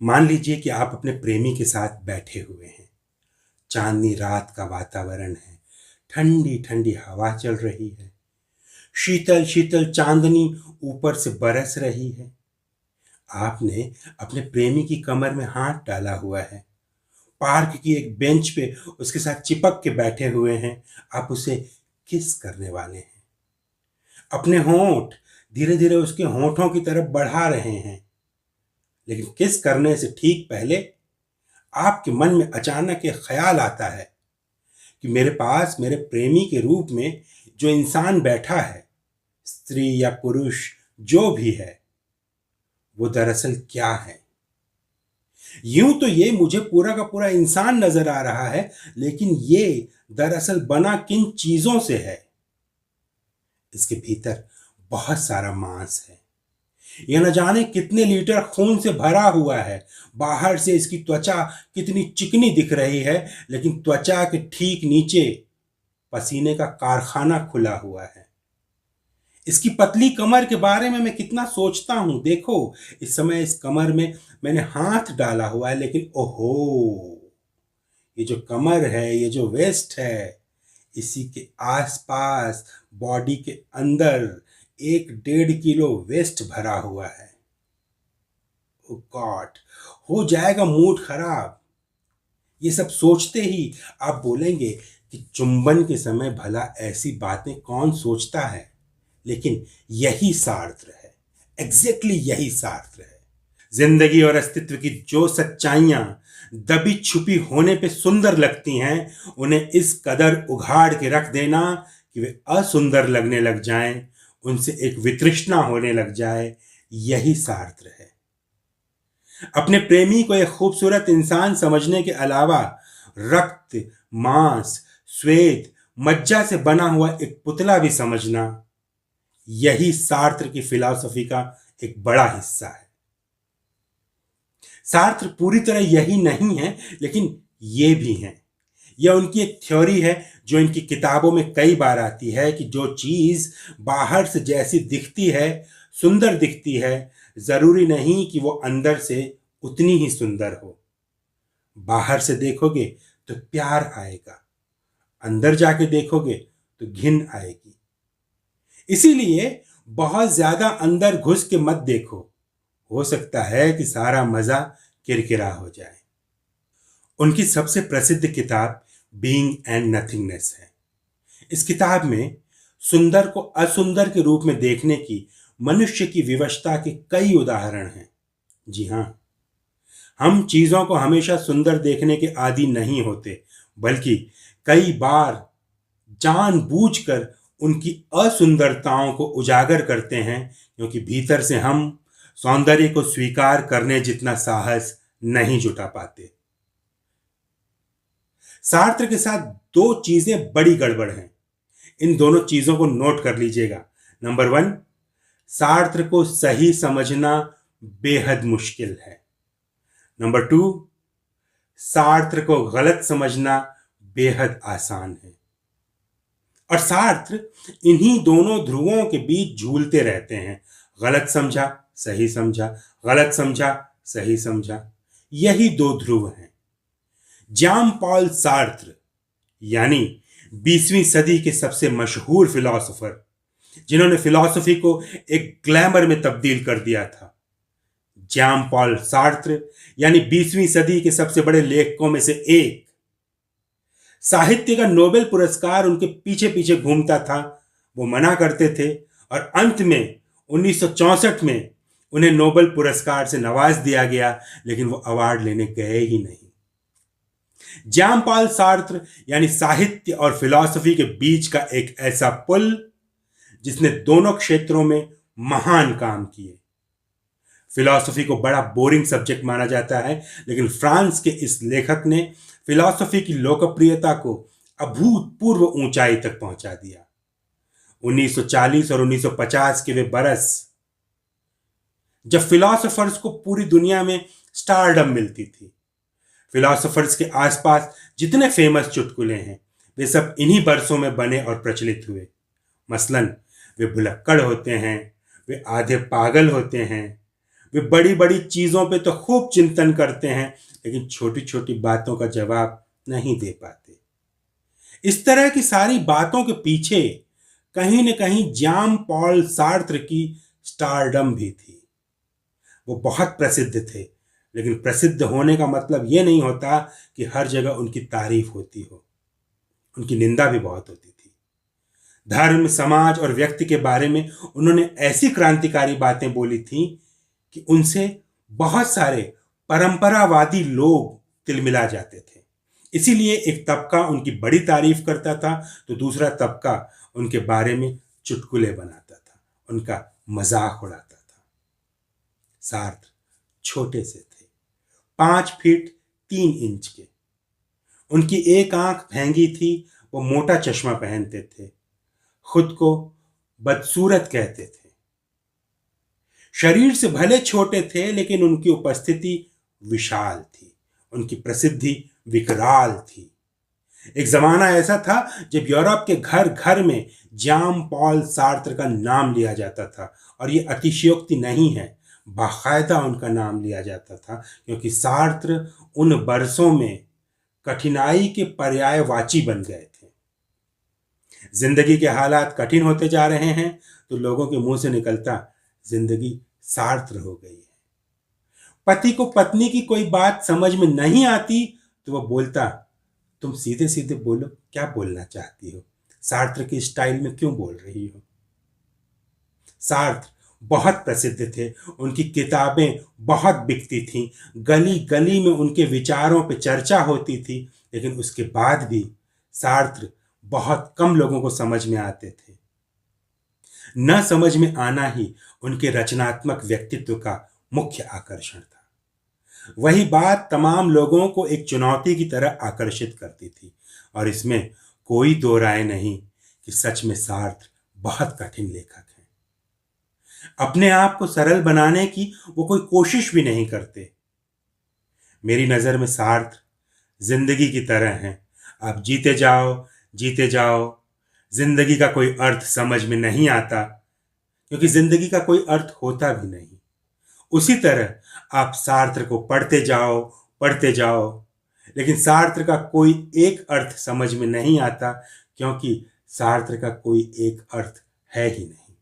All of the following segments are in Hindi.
मान लीजिए कि आप अपने प्रेमी के साथ बैठे हुए हैं। चांदनी रात का वातावरण है। ठंडी ठंडी हवा चल रही है। शीतल शीतल चांदनी ऊपर से बरस रही है। आपने अपने प्रेमी की कमर में हाथ डाला हुआ है। पार्क की एक बेंच पे उसके साथ चिपक के बैठे हुए हैं। आप उसे किस करने वाले हैं। अपने होंठ धीरे धीरे उसके होंठों की तरफ बढ़ा रहे हैं। लेकिन किस करने से ठीक पहले आपके मन में अचानक एक ख्याल आता है कि मेरे पास मेरे प्रेमी के रूप में जो इंसान बैठा है, स्त्री या पुरुष जो भी है, वो दरअसल क्या है। यूं तो ये मुझे पूरा का पूरा इंसान नजर आ रहा है, लेकिन ये दरअसल बना किन चीजों से है। इसके भीतर बहुत सारा मांस है। यह न जाने कितने लीटर खून से भरा हुआ है। बाहर से इसकी त्वचा कितनी चिकनी दिख रही है, लेकिन त्वचा के ठीक नीचे पसीने का कारखाना खुला हुआ है। इसकी पतली कमर के बारे में मैं कितना सोचता हूं। देखो, इस समय इस कमर में मैंने हाथ डाला हुआ है, लेकिन ओहो, ये जो कमर है, ये जो वेस्ट है, इसी के आसपास बॉडी के अंदर 1-1.5 किलो वेस्ट भरा हुआ है। ओ गॉड, हो जाएगा मूड खराब। ये सब सोचते ही आप बोलेंगे कि चुंबन के समय भला ऐसी बातें कौन सोचता है। लेकिन यही सार्थ है। एग्जैक्टली यही सार्थ है। जिंदगी और अस्तित्व की जो सच्चाइयां दबी छुपी होने पे सुंदर लगती हैं, उन्हें इस कदर उघाड़ के रख देना कि वे असुंदर लगने लग जाएं, उनसे एक वितृष्णा होने लग जाए, यही सार्थ है। अपने प्रेमी को एक खूबसूरत इंसान समझने के अलावा रक्त, मांस, श्वेत, मज्जा से बना हुआ एक पुतला भी समझना, यही सार्त्र की फिलॉसफी का एक बड़ा हिस्सा है। सार्त्र पूरी तरह यही नहीं है, लेकिन ये भी है। यह उनकी एक थ्योरी है जो इनकी किताबों में कई बार आती है कि जो चीज बाहर से जैसी दिखती है, सुंदर दिखती है, जरूरी नहीं कि वो अंदर से उतनी ही सुंदर हो। बाहर से देखोगे तो प्यार आएगा, अंदर जाके देखोगे तो घिन आएगी। इसीलिए बहुत ज्यादा अंदर घुस के मत देखो, हो सकता है कि सारा मजा किरकिरा हो जाए। उनकी सबसे प्रसिद्ध किताब बीइंग एंड नथिंगनेस है। इस किताब में सुंदर को असुंदर के रूप में देखने की मनुष्य की विवशता के कई उदाहरण हैं। जी हां, हम चीजों को हमेशा सुंदर देखने के आदी नहीं होते, बल्कि कई बार जानबूझकर उनकी असुंदरताओं को उजागर करते हैं, क्योंकि भीतर से हम सौंदर्य को स्वीकार करने जितना साहस नहीं जुटा पाते। सार्त्र के साथ दो चीजें बड़ी गड़बड़ हैं। इन दोनों चीजों को नोट कर लीजिएगा। नंबर 1, सार्त्र को सही समझना बेहद मुश्किल है। नंबर 2, सार्त्र को गलत समझना बेहद आसान है। और सार्त्र इन्हीं दोनों ध्रुवों के बीच झूलते रहते हैं। गलत समझा, सही समझा, गलत समझा, सही समझा, यही दो ध्रुव हैं। जॉन पॉल सार्त्र, यानी 20वीं सदी के सबसे मशहूर फिलोसोफर, जिन्होंने फिलॉसफी को एक ग्लैमर में तब्दील कर दिया था। जॉन पॉल सार्त्र यानी 20वीं सदी के सबसे बड़े लेखकों में से एक। साहित्य का नोबेल पुरस्कार उनके पीछे पीछे घूमता था। वो मना करते थे और अंत में 1964 में उन्हें नोबेल पुरस्कार से नवाज दिया गया, लेकिन वो अवार्ड लेने गए ही नहीं। जॉन पॉल सार्त्र यानी साहित्य और फिलॉसफी के बीच का एक ऐसा पुल जिसने दोनों क्षेत्रों में महान काम किए। फिलॉसफी को बड़ा बोरिंग सब्जेक्ट माना जाता है, लेकिन फ्रांस के इस लेखक ने फिलॉसफी की लोकप्रियता को अभूतपूर्व ऊंचाई तक पहुंचा दिया। 1940 और 1950 के वे बरस जब फिलॉसफर्स को पूरी दुनिया में स्टारडम मिलती थी। फिलॉसफर्स के आसपास जितने फेमस चुटकुले हैं, वे सब इन्हीं बरसों में बने और प्रचलित हुए। मसलन वे भुलक्कड़ होते हैं, वे आधे पागल होते हैं, वे बड़ी बड़ी चीजों पे तो खूब चिंतन करते हैं, लेकिन छोटी छोटी बातों का जवाब नहीं दे पाते। इस तरह की सारी बातों के पीछे कहीं न कहीं जॉन पॉल सार्त्र की स्टारडम भी थी। वो बहुत प्रसिद्ध थे, लेकिन प्रसिद्ध होने का मतलब ये नहीं होता कि हर जगह उनकी तारीफ होती हो। उनकी निंदा भी बहुत होती थी। धर्म, समाज और व्यक्ति के बारे में उन्होंने ऐसी क्रांतिकारी बातें बोली थी कि उनसे बहुत सारे परंपरावादी लोग तिलमिला जाते थे। इसीलिए एक तबका उनकी बड़ी तारीफ करता था, तो दूसरा तबका उनके बारे में चुटकुले बनाता था, उनका मजाक उड़ाता था। सार्त्र छोटे से थे, 5 फीट 3 इंच के। उनकी एक आंख फेंगी थी, वो मोटा चश्मा पहनते थे, खुद को बदसूरत कहते थे। शरीर से भले छोटे थे, लेकिन उनकी उपस्थिति विशाल थी, उनकी प्रसिद्धि विकराल थी। एक जमाना ऐसा था जब यूरोप के घर घर में जॉन पॉल सार्त्र का नाम लिया जाता था, और ये अतिशयोक्ति नहीं है, बाकायदा उनका नाम लिया जाता था, क्योंकि सार्त्र उन बरसों में कठिनाई के पर्यायवाची बन गए थे। जिंदगी के हालात कठिन होते जा रहे हैं तो लोगों के मुंह से निकलता, जिंदगी सार्त्र हो गई है। पति को पत्नी की कोई बात समझ में नहीं आती तो वह बोलता, तुम सीधे सीधे बोलो, क्या बोलना चाहती हो, सार्त्र की स्टाइल में क्यों बोल रही हो। सार्त्र बहुत प्रसिद्ध थे, उनकी किताबें बहुत बिकती थीं, गली गली में उनके विचारों पे चर्चा होती थी, लेकिन उसके बाद भी सार्त्र बहुत कम लोगों को समझ में आते थे। न समझ में आना ही उनके रचनात्मक व्यक्तित्व का मुख्य आकर्षण था। वही बात तमाम लोगों को एक चुनौती की तरह आकर्षित करती थी, और इसमें कोई दो राय नहीं कि सच में सार्त्र बहुत कठिन लेखक हैं। अपने आप को सरल बनाने की वो कोई कोशिश भी नहीं करते। मेरी नजर में सार्त्र जिंदगी की तरह हैं। आप जीते जाओ, जिंदगी का कोई अर्थ समझ में नहीं आता, क्योंकि जिंदगी का कोई अर्थ होता भी नहीं। उसी तरह आप सार्त्र को पढ़ते जाओ, लेकिन सार्त्र का कोई एक अर्थ समझ में नहीं आता, क्योंकि सार्त्र का कोई एक अर्थ है ही नहीं।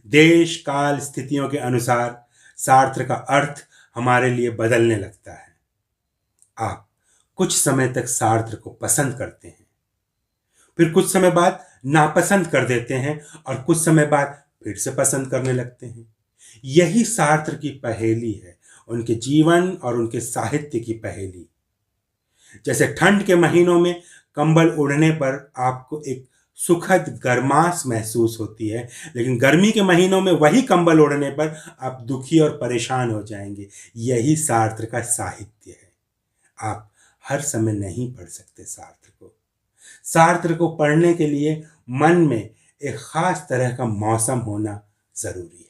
देश काल स्थितियों के अनुसार सार्त्र का अर्थ हमारे लिए बदलने लगता है। आप कुछ समय तक सार्त्र को पसंद करते हैं, फिर कुछ समय बाद नापसंद कर देते हैं, और कुछ समय बाद फिर से पसंद करने लगते हैं। यही सार्त्र की पहेली है, उनके जीवन और उनके साहित्य की पहेली। जैसे ठंड के महीनों में कंबल ओढ़ने पर आपको एक सुखद गर्माश महसूस होती है, लेकिन गर्मी के महीनों में वही कंबल ओढ़ने पर आप दुखी और परेशान हो जाएंगे। यही सार्त्र का साहित्य है। आप हर समय नहीं पढ़ सकते सार्त्र को। सार्त्र को पढ़ने के लिए मन में एक खास तरह का मौसम होना जरूरी है।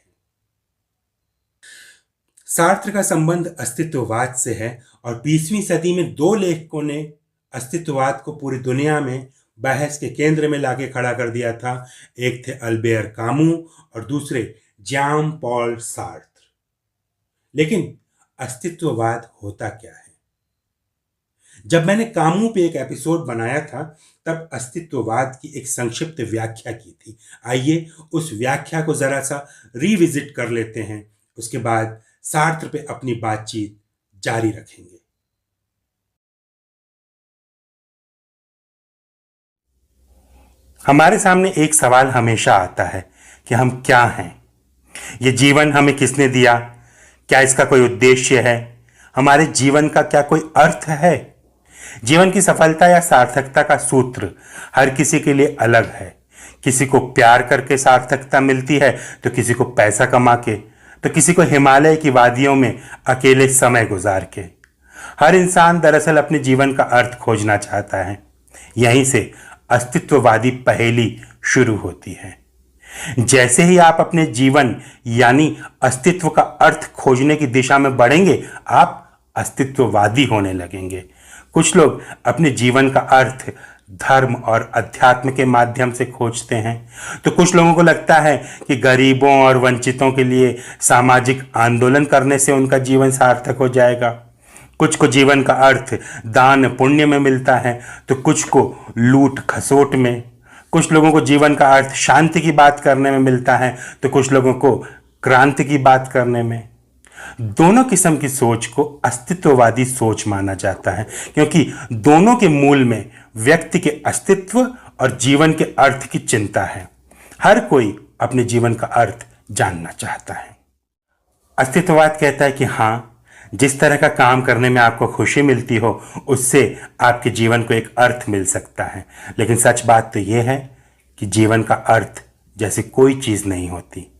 सार्त्र का संबंध अस्तित्ववाद से है, और 20वीं सदी में 2 लेखकों ने अस्तित्ववाद को पूरी दुनिया में बहस के केंद्र में लाके खड़ा कर दिया था। एक थे अल्बेर कामू और दूसरे जॉन पॉल सार्त्र। लेकिन अस्तित्ववाद होता क्या है? जब मैंने कामू पे एक एपिसोड बनाया था, तब अस्तित्ववाद की एक संक्षिप्त व्याख्या की थी। आइए उस व्याख्या को जरा सा रिविजिट कर लेते हैं, उसके बाद सार्त्र पे अपनी बातचीत जारी रखेंगे। हमारे सामने एक सवाल हमेशा आता है कि हम क्या हैं? ये जीवन हमें किसने दिया? क्या इसका कोई उद्देश्य है? हमारे जीवन का क्या कोई अर्थ है? जीवन की सफलता या सार्थकता का सूत्र हर किसी के लिए अलग है। किसी को प्यार करके सार्थकता मिलती है, तो किसी को पैसा कमा के, तो किसी को हिमालय की वादियों में अकेले समय गुजार के। हर इंसान दरअसल अपने जीवन का अर्थ खोजना चाहता है। यहीं से अस्तित्ववादी पहेली शुरू होती है। जैसे ही आप अपने जीवन यानी अस्तित्व का अर्थ खोजने की दिशा में बढ़ेंगे, आप अस्तित्ववादी होने लगेंगे। कुछ लोग अपने जीवन का अर्थ धर्म और अध्यात्म के माध्यम से खोजते हैं, तो कुछ लोगों को लगता है कि गरीबों और वंचितों के लिए सामाजिक आंदोलन करने से उनका जीवन सार्थक हो जाएगा। कुछ को जीवन का अर्थ दान पुण्य में मिलता है, तो कुछ को लूट खसोट में। कुछ लोगों को जीवन का अर्थ शांति की बात करने में मिलता है, तो कुछ लोगों को क्रांति की बात करने में। दोनों किस्म की सोच को अस्तित्ववादी सोच माना जाता है, क्योंकि दोनों के मूल में व्यक्ति के अस्तित्व और जीवन के अर्थ की चिंता है। हर कोई अपने जीवन का अर्थ जानना चाहता है। अस्तित्ववाद कहता है कि हाँ, जिस तरह का काम करने में आपको खुशी मिलती हो, उससे आपके जीवन को एक अर्थ मिल सकता है। लेकिन सच बात तो यह है कि जीवन का अर्थ जैसे कोई चीज़ नहीं होती।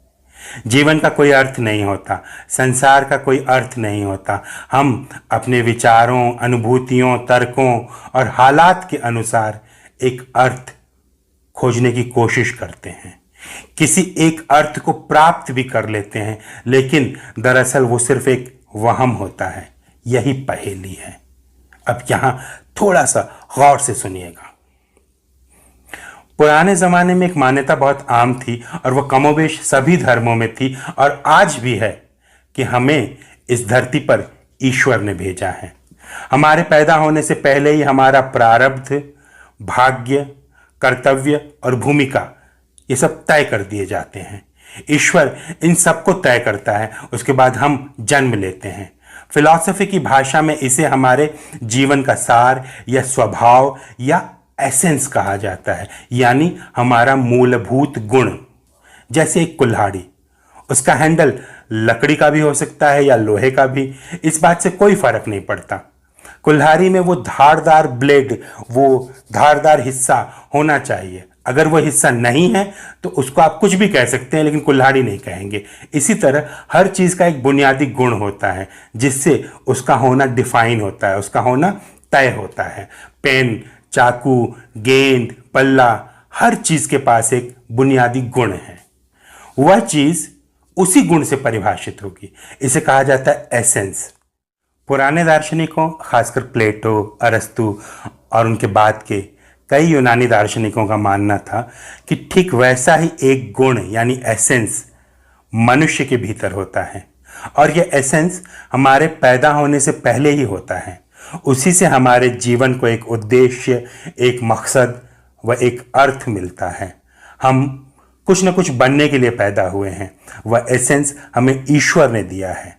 जीवन का कोई अर्थ नहीं होता, संसार का कोई अर्थ नहीं होता। हम अपने विचारों, अनुभूतियों, तर्कों और हालात के अनुसार एक अर्थ खोजने की कोशिश करते हैं। किसी एक अर्थ को प्राप्त भी कर लेते हैं, लेकिन दरअसल वो सिर्फ एक वहम होता है। यही पहेली है। अब यहां थोड़ा सा गौर से सुनिएगा। पुराने ज़माने में एक मान्यता बहुत आम थी और वह कमोबेश सभी धर्मों में थी और आज भी है कि हमें इस धरती पर ईश्वर ने भेजा है। हमारे पैदा होने से पहले ही हमारा प्रारब्ध, भाग्य, कर्तव्य और भूमिका ये सब तय कर दिए जाते हैं। ईश्वर इन सबको तय करता है, उसके बाद हम जन्म लेते हैं। फिलॉसफी की भाषा में इसे हमारे जीवन का सार या स्वभाव या एसेंस कहा जाता है, यानी हमारा मूलभूत गुण। जैसे एक कुल्हाड़ी, उसका हैंडल लकड़ी का भी हो सकता है या लोहे का भी, इस बात से कोई फर्क नहीं पड़ता। कुल्हाड़ी में वो धारदार ब्लेड, वो धारदार हिस्सा होना चाहिए। अगर वो हिस्सा नहीं है तो उसको आप कुछ भी कह सकते हैं, लेकिन कुल्हाड़ी नहीं कहेंगे। इसी तरह हर चीज़ का एक बुनियादी गुण होता है जिससे उसका होना डिफाइन होता है, उसका होना तय होता है। पेन, चाकू, गेंद, पल्ला, हर चीज़ के पास एक बुनियादी गुण है। वह चीज़ उसी गुण से परिभाषित होगी। इसे कहा जाता है एसेंस। पुराने दार्शनिकों, खासकर प्लेटो, अरस्तु और उनके बाद के कई यूनानी दार्शनिकों का मानना था कि ठीक वैसा ही एक गुण यानी एसेंस मनुष्य के भीतर होता है, और यह एसेंस हमारे पैदा होने से पहले ही होता है। उसी से हमारे जीवन को एक उद्देश्य, एक मकसद व एक अर्थ मिलता है। हम कुछ न कुछ बनने के लिए पैदा हुए हैं। वह एसेंस हमें ईश्वर ने दिया है।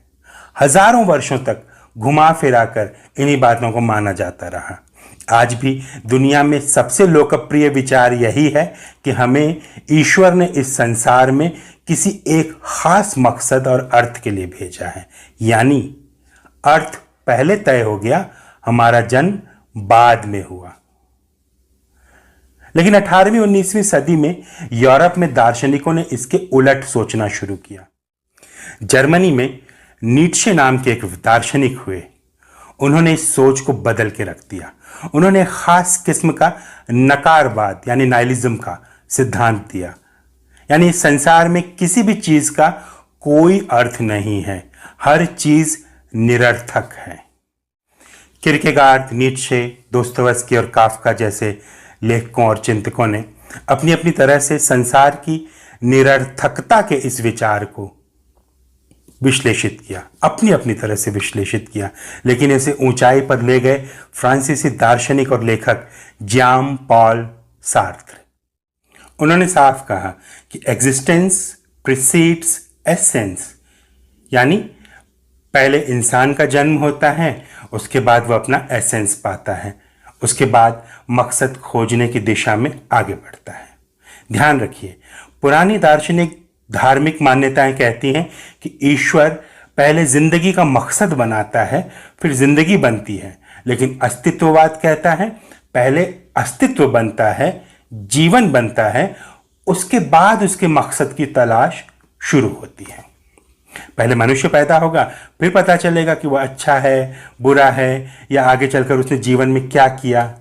हजारों वर्षों तक घुमा फिरा कर इन्हीं बातों को माना जाता रहा। आज भी दुनिया में सबसे लोकप्रिय विचार यही है कि हमें ईश्वर ने इस संसार में किसी एक खास मकसद और अर्थ के लिए भेजा है, यानी अर्थ पहले तय हो गया, हमारा जन्म बाद में हुआ। लेकिन 18वीं 19वीं सदी में यूरोप में दार्शनिकों ने इसके उलट सोचना शुरू किया। जर्मनी में नीत्शे नाम के एक दार्शनिक हुए। उन्होंने इस सोच को बदल के रख दिया। उन्होंने खास किस्म का नकारवाद यानी नाइलिज्म का सिद्धांत दिया, यानी संसार में किसी भी चीज का कोई अर्थ नहीं है, हर चीज निरर्थक है। किरकेगार्ड, नीत्शे, दोस्तोयेव्स्की और काफ्का जैसे लेखकों और चिंतकों ने अपनी अपनी तरह से संसार की निरर्थकता के इस विचार को विश्लेषित किया, अपनी अपनी तरह से विश्लेषित किया। लेकिन इसे ऊंचाई पर ले गए फ्रांसीसी दार्शनिक और लेखक ज्याम पॉल सार्त्र। उन्होंने साफ कहा कि एग्जिस्टेंस प्रीसीड्स एसेंस, यानी पहले इंसान का जन्म होता है, उसके बाद वह अपना एसेंस पाता है, उसके बाद मकसद खोजने की दिशा में आगे बढ़ता है। ध्यान रखिए, पुरानी दार्शनिक धार्मिक मान्यताएं कहती हैं कि ईश्वर पहले जिंदगी का मकसद बनाता है, फिर जिंदगी बनती है। लेकिन अस्तित्ववाद कहता है पहले अस्तित्व बनता है, जीवन बनता है, उसके बाद उसके मकसद की तलाश शुरू होती है। पहले मनुष्य पैदा होगा, फिर पता चलेगा कि वह अच्छा है, बुरा है, या आगे चलकर उसने जीवन में क्या किया।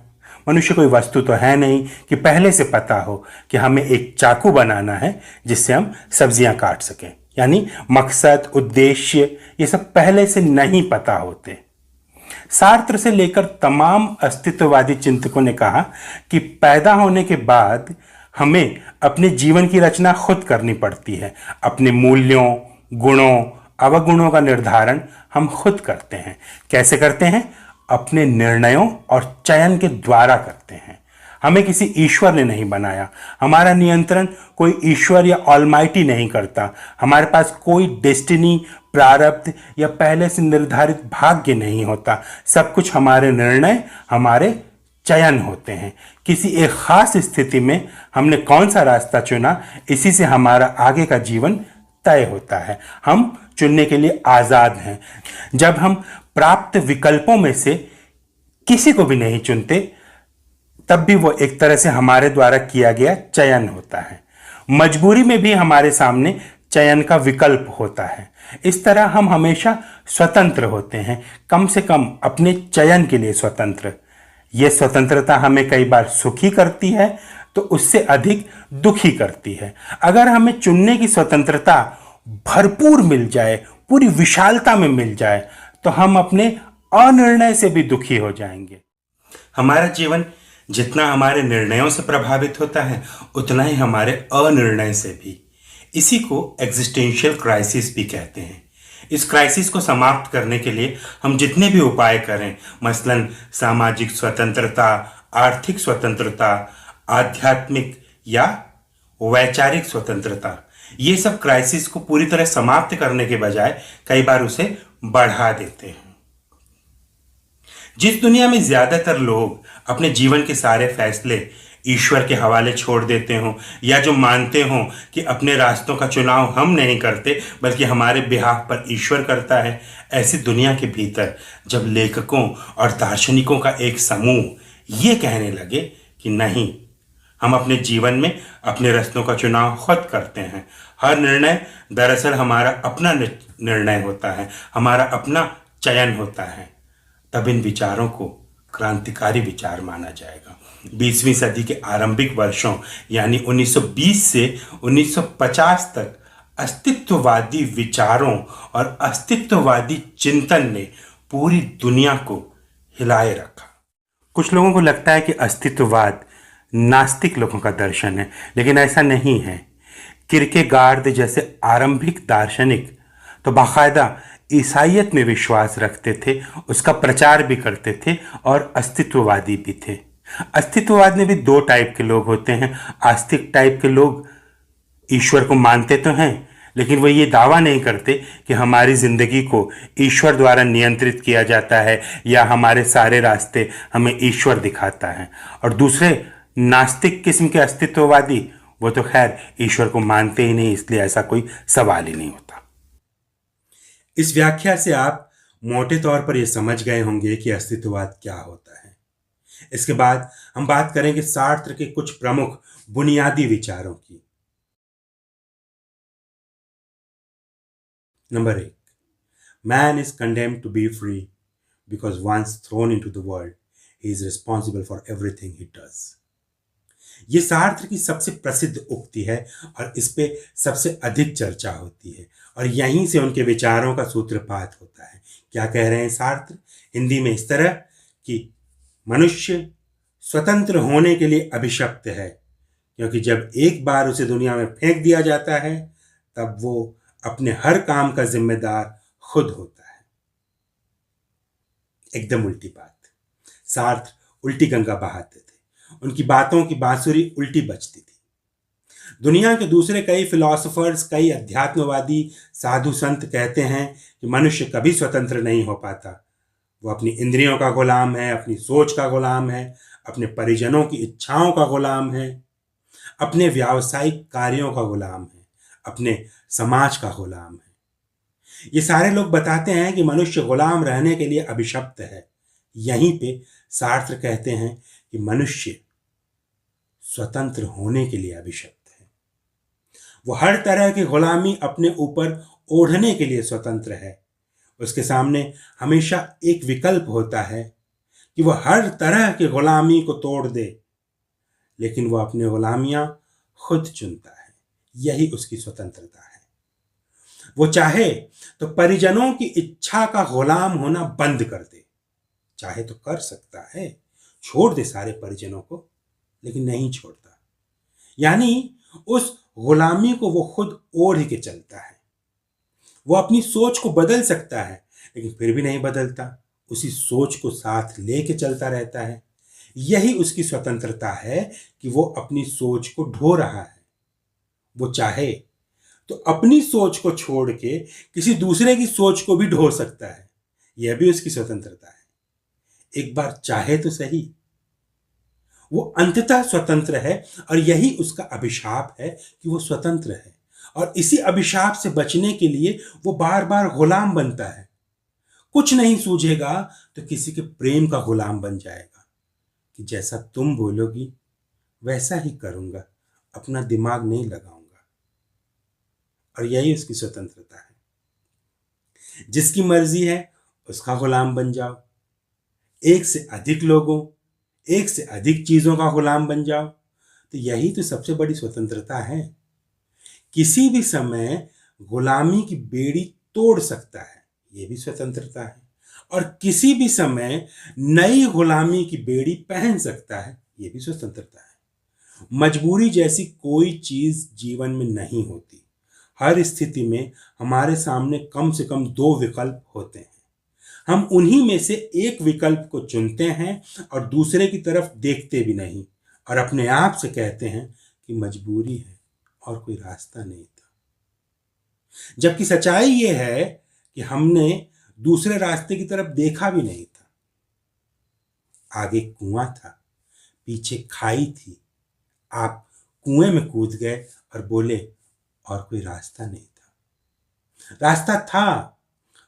मनुष्य कोई वस्तु तो है नहीं कि पहले से पता हो कि हमें एक चाकू बनाना है जिससे हम सब्जियां काट सकें। यानी मकसद, उद्देश्य, ये सब पहले से नहीं पता होते। सार्त्र से लेकर तमाम अस्तित्ववादी चिंतकों ने कहा कि पैदा होने के बाद हमें अपने जीवन की रचना खुद करनी पड़ती है। अपने मूल्यों, गुणों, अवगुणों का निर्धारण हम खुद करते हैं। कैसे करते हैं? अपने निर्णयों और चयन के द्वारा करते हैं। हमें किसी ईश्वर ने नहीं बनाया। हमारा नियंत्रण कोई ईश्वर या ऑलमाइटी नहीं करता। हमारे पास कोई डेस्टिनी, प्रारब्ध या पहले से निर्धारित भाग्य नहीं होता। सब कुछ हमारे निर्णय, हमारे चयन होते हैं। किसी एक खास स्थिति में हमने कौन सा रास्ता चुना, इसी से हमारा आगे का जीवन तय होता है। हम चुनने के लिए आजाद हैं। जब हम प्राप्त विकल्पों में से किसी को भी नहीं चुनते, तब भी वो एक तरह से हमारे द्वारा किया गया चयन होता है। मजबूरी में भी हमारे सामने चयन का विकल्प होता है। इस तरह हम हमेशा स्वतंत्र होते हैं, कम से कम अपने चयन के लिए स्वतंत्र। यह स्वतंत्रता हमें कई बार सुखी करती है तो उससे अधिक दुखी करती है। अगर हमें चुनने की स्वतंत्रता भरपूर मिल जाए, पूरी विशालता में मिल जाए, तो हम अपने अनिर्णय से भी दुखी हो जाएंगे। हमारा जीवन जितना हमारे निर्णयों से प्रभावित होता है, उतना ही हमारे अनिर्णय से भी। इसी को एग्जिस्टेंशियल क्राइसिस भी कहते हैं। इस क्राइसिस को समाप्त करने के लिए हम जितने भी उपाय करें, मसलन सामाजिक स्वतंत्रता, आर्थिक स्वतंत्रता, आध्यात्मिक या वैचारिक स्वतंत्रता, ये सब क्राइसिस को पूरी तरह समाप्त करने के बजाय कई बार उसे बढ़ा देते हैं। जिस दुनिया में ज्यादातर लोग अपने जीवन के सारे फैसले ईश्वर के हवाले छोड़ देते हों, या जो मानते हों कि अपने रास्तों का चुनाव हम नहीं करते बल्कि हमारे बिहाफ पर ईश्वर करता है, ऐसी दुनिया के भीतर जब लेखकों और दार्शनिकों का एक समूह ये कहने लगे कि नहीं, हम अपने जीवन में अपने रास्तों का चुनाव खुद करते हैं, हर निर्णय दरअसल हमारा अपना निर्णय होता है, हमारा अपना चयन होता है, तब इन विचारों को क्रांतिकारी विचार माना जाएगा। 20वीं सदी के आरंभिक वर्षों यानी 1920 से 1950 तक अस्तित्ववादी विचारों और अस्तित्ववादी चिंतन ने पूरी दुनिया को हिलाए रखा। कुछ लोगों को लगता है कि अस्तित्ववाद नास्तिक लोगों का दर्शन है, लेकिन ऐसा नहीं है। किरकेगार्द जैसे आरंभिक दार्शनिक तो बाकायदा ईसाइयत में विश्वास रखते थे, उसका प्रचार भी करते थे और अस्तित्ववादी भी थे। अस्तित्ववाद में भी दो टाइप के लोग होते हैं। आस्तिक टाइप के लोग ईश्वर को मानते तो हैं, लेकिन वो ये दावा नहीं करते कि हमारी जिंदगी को ईश्वर द्वारा नियंत्रित किया जाता है या हमारे सारे रास्ते हमें ईश्वर दिखाता है। और दूसरे नास्तिक किस्म के अस्तित्ववादी, वो तो खैर ईश्वर को मानते ही नहीं, इसलिए ऐसा कोई सवाल ही नहीं होता। इस व्याख्या से आप मोटे तौर पर यह समझ गए होंगे कि अस्तित्ववाद क्या होता है। इसके बाद हम बात करेंगे सार्त्र के कुछ प्रमुख बुनियादी विचारों की। Number 1, man is condemned to be free because once thrown into the world he is responsible for everything he does. ये सार्त्र की सबसे प्रसिद्ध उक्ति है और इस पे सबसे अधिक चर्चा होती है और यहीं से उनके विचारों का सूत्रपात होता है। क्या कह रहे हैं सार्त्र? हिंदी में इस तरह कि मनुष्य स्वतंत्र होने के लिए अभिशप्त है, क्योंकि जब एक बार उसे दुनिया में फेंक दिया जाता है तब वो अपने हर काम का जिम्मेदार खुद होता है। एकदम उल्टी बात। सार्त्र उल्टी गंगा बहाते थे, उनकी बातों की बांसुरी उल्टी बजती थी। दुनिया के दूसरे कई फिलोसोफर्स, कई अध्यात्मवादी साधु संत कहते हैं कि मनुष्य कभी स्वतंत्र नहीं हो पाता। वो अपनी इंद्रियों का गुलाम है, अपनी सोच का गुलाम है, अपने परिजनों की इच्छाओं का गुलाम है, अपने व्यावसायिक कार्यों का गुलाम है, अपने समाज का गुलाम है। ये सारे लोग बताते हैं कि मनुष्य गुलाम रहने के लिए अभिशप्त है। यहीं पे सार्त्र कहते हैं कि मनुष्य स्वतंत्र होने के लिए अभिशप्त है। वो हर तरह की गुलामी अपने ऊपर ओढ़ने के लिए स्वतंत्र है। उसके सामने हमेशा एक विकल्प होता है कि वह हर तरह की गुलामी को तोड़ दे, लेकिन वह अपनी गुलामियां खुद चुनता है। यही उसकी स्वतंत्रता है। वो चाहे तो परिजनों की इच्छा का गुलाम होना बंद कर दे, चाहे तो कर सकता है, छोड़ दे सारे परिजनों को, लेकिन नहीं छोड़ता। यानी उस गुलामी को वो खुद ओढ़ के चलता है। वो अपनी सोच को बदल सकता है, लेकिन फिर भी नहीं बदलता, उसी सोच को साथ लेके चलता रहता है। यही उसकी स्वतंत्रता है कि वो अपनी सोच को ढो रहा है। वो चाहे तो अपनी सोच को छोड़ के किसी दूसरे की सोच को भी ढो सकता है। यह भी उसकी स्वतंत्रता है। एक बार चाहे तो सही। वो अंततः स्वतंत्र है और यही उसका अभिशाप है कि वो स्वतंत्र है। और इसी अभिशाप से बचने के लिए वो बार बार गुलाम बनता है। कुछ नहीं सूझेगा तो किसी के प्रेम का गुलाम बन जाएगा कि जैसा तुम बोलोगी वैसा ही करूंगा, अपना दिमाग नहीं लगाऊंगा। और यही उसकी स्वतंत्रता है। जिसकी मर्जी है उसका गुलाम बन जाओ, एक से अधिक लोगों, एक से अधिक चीजों का गुलाम बन जाओ। तो यही तो सबसे बड़ी स्वतंत्रता है। किसी भी समय गुलामी की बेड़ी तोड़ सकता है, यह भी स्वतंत्रता है। और किसी भी समय नई गुलामी की बेड़ी पहन सकता है, यह भी स्वतंत्रता है। मजबूरी जैसी कोई चीज जीवन में नहीं होती। हर स्थिति में हमारे सामने कम से कम दो विकल्प होते हैं। हम उन्हीं में से एक विकल्प को चुनते हैं और दूसरे की तरफ देखते भी नहीं और अपने आप से कहते हैं कि मजबूरी है और कोई रास्ता नहीं था। जबकि सच्चाई यह है कि हमने दूसरे रास्ते की तरफ देखा भी नहीं था। आगे कुआं था, पीछे खाई थी। आप कुएं में कूद गए और बोले और कोई रास्ता नहीं था। रास्ता था,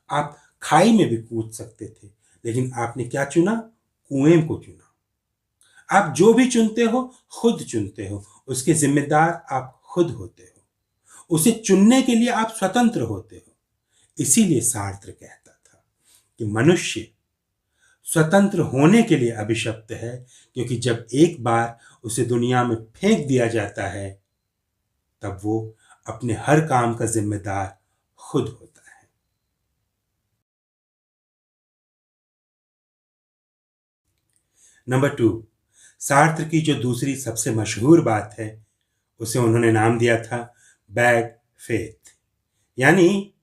आप खाई में भी कूद सकते थे, लेकिन आपने क्या चुना? कुएं को चुना। आप जो भी चुनते हो खुद चुनते हो, उसके जिम्मेदार आप खुद होते हो। उसे चुनने के लिए आप स्वतंत्र होते हो। इसीलिए सार्त्र कहता था कि मनुष्य स्वतंत्र होने के लिए अभिशप्त है, क्योंकि जब एक बार उसे दुनिया में फेंक दिया जाता है तब वो अपने हर काम का जिम्मेदार खुद होता है। नंबर 2, सार्त्र की जो दूसरी सबसे मशहूर बात है उसे उन्होंने नाम दिया था बैड फेथ, यानी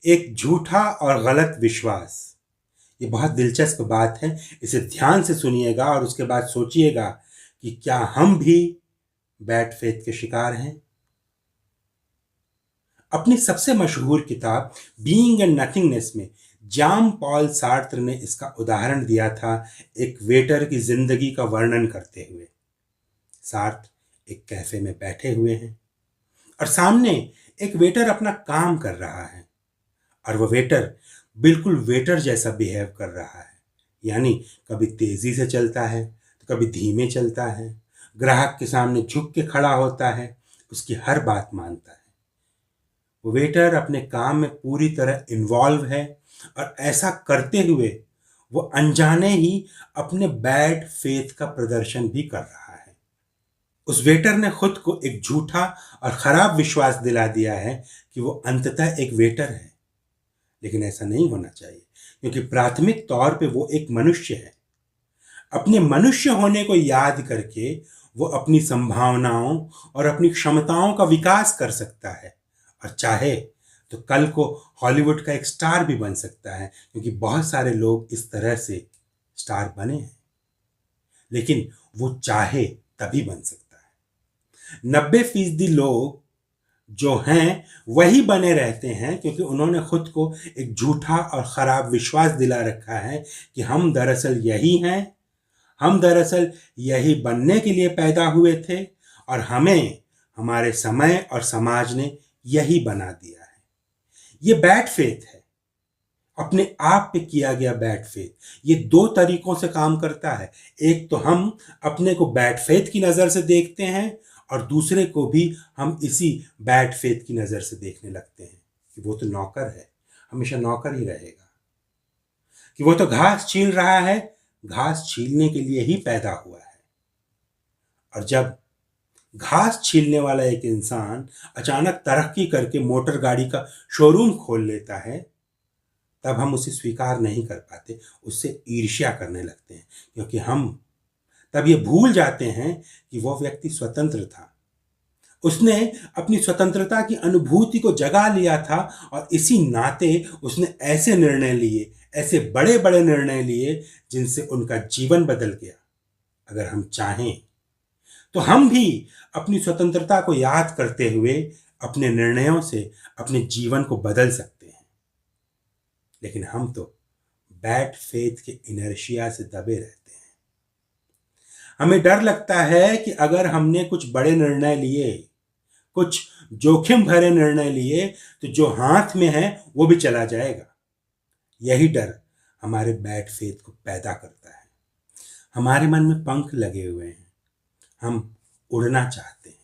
एक झूठा और गलत विश्वास। ये बहुत दिलचस्प बात है, इसे ध्यान से सुनिएगा और उसके बाद सोचिएगा कि क्या हम भी बैड फेथ के शिकार हैं। अपनी सबसे मशहूर किताब बीइंग एंड नथिंगनेस में जान पॉल सार्त्र ने इसका उदाहरण दिया था, एक वेटर की जिंदगी का वर्णन करते हुए। सार्त्र एक कैफे में बैठे हुए हैं और सामने एक वेटर अपना काम कर रहा है और वह वेटर बिल्कुल वेटर जैसा बिहेव कर रहा है। यानी कभी तेजी से चलता है तो कभी धीमे चलता है, ग्राहक के सामने झुक के खड़ा होता है, उसकी हर बात मानता है। वो वेटर अपने काम में पूरी तरह इन्वॉल्व है और ऐसा करते हुए वो अनजाने ही अपने बैड फेथ का प्रदर्शन भी कर रहा है। उस वेटर ने खुद को एक झूठा और खराब विश्वास दिला दिया है कि वो अंततः एक वेटर है, लेकिन ऐसा नहीं होना चाहिए, क्योंकि प्राथमिक तौर पे वो एक मनुष्य है। अपने मनुष्य होने को याद करके वो अपनी संभावनाओं और अपनी क्षमताओं का विकास कर सकता है और चाहे तो कल को हॉलीवुड का एक स्टार भी बन सकता है, क्योंकि बहुत सारे लोग इस तरह से स्टार बने हैं। लेकिन वो चाहे तभी बन सकता है। 90% लोग जो हैं वही बने रहते हैं क्योंकि उन्होंने खुद को एक झूठा और खराब विश्वास दिला रखा है कि हम दरअसल यही हैं, हम दरअसल यही बनने के लिए पैदा हुए थे और हमें हमारे समय और समाज ने यही बना दिया है। ये बैड फेथ है, अपने आप पे किया गया बैड फेथ। ये दो तरीकों से काम करता है। एक तो हम अपने को बैड फेथ की नज़र से देखते हैं और दूसरे को भी हम इसी बैड फेथ की नज़र से देखने लगते हैं कि वो तो नौकर है, हमेशा नौकर ही रहेगा, कि वो तो घास छील रहा है, घास छीलने के लिए ही पैदा हुआ है। और जब घास छीलने वाला एक इंसान अचानक तरक्की करके मोटर गाड़ी का शोरूम खोल लेता है तब हम उसे स्वीकार नहीं कर पाते, उससे ईर्ष्या करने लगते हैं, क्योंकि हम तब ये भूल जाते हैं कि वो व्यक्ति स्वतंत्र था। उसने अपनी स्वतंत्रता की अनुभूति को जगा लिया था और इसी नाते उसने ऐसे निर्णय लिए, ऐसे बड़े बड़े निर्णय लिए जिनसे उनका जीवन बदल गया। अगर हम चाहें तो हम भी अपनी स्वतंत्रता को याद करते हुए अपने निर्णयों से अपने जीवन को बदल सकते हैं। लेकिन हम तो बैड फेथ के इनर्शिया से दबे रहते हैं। हमें डर लगता है कि अगर हमने कुछ बड़े निर्णय लिए, कुछ जोखिम भरे निर्णय लिए, तो जो हाथ में है वो भी चला जाएगा। यही डर हमारे बैड फेथ को पैदा करता है। हमारे मन में पंख लगे हुए हैं, हम उड़ना चाहते हैं,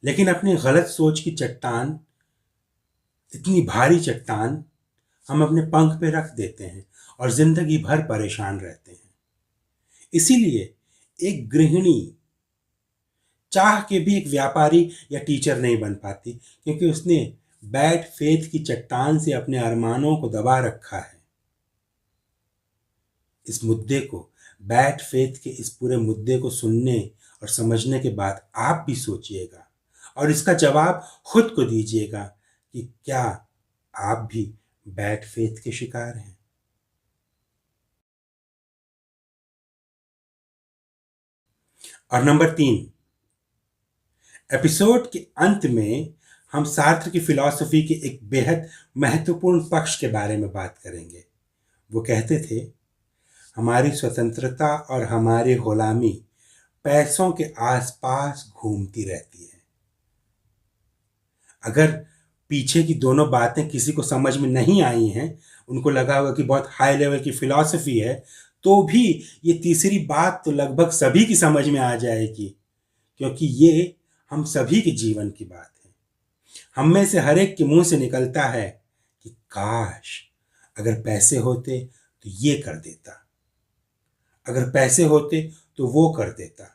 लेकिन अपनी गलत सोच की चट्टान, इतनी भारी चट्टान हम अपने पंख पे रख देते हैं और जिंदगी भर परेशान रहते हैं। इसीलिए एक गृहिणी चाह के भी एक व्यापारी या टीचर नहीं बन पाती, क्योंकि उसने बैड फेथ की चट्टान से अपने अरमानों को दबा रखा है। इस मुद्दे को, बैड फेथ के इस पूरे मुद्दे को सुनने और समझने के बाद आप भी सोचिएगा और इसका जवाब खुद को दीजिएगा कि क्या आप भी बैड फेथ के शिकार हैं। और नंबर 3, एपिसोड के अंत में हम सार्त्र की फिलॉसफी के एक बेहद महत्वपूर्ण पक्ष के बारे में बात करेंगे। वो कहते थे, हमारी स्वतंत्रता और हमारी गुलामी पैसों के आसपास घूमती रहती है। अगर पीछे की दोनों बातें किसी को समझ में नहीं आई हैं, उनको लगा होगा कि बहुत हाई लेवल की फिलॉसफी है, तो भी ये तीसरी बात तो लगभग सभी की समझ में आ जाएगी, क्योंकि ये हम सभी के जीवन की बात है। हम में से हर एक के मुंह से निकलता है कि काश अगर पैसे होते तो ये कर देता, अगर पैसे होते तो वो कर देता।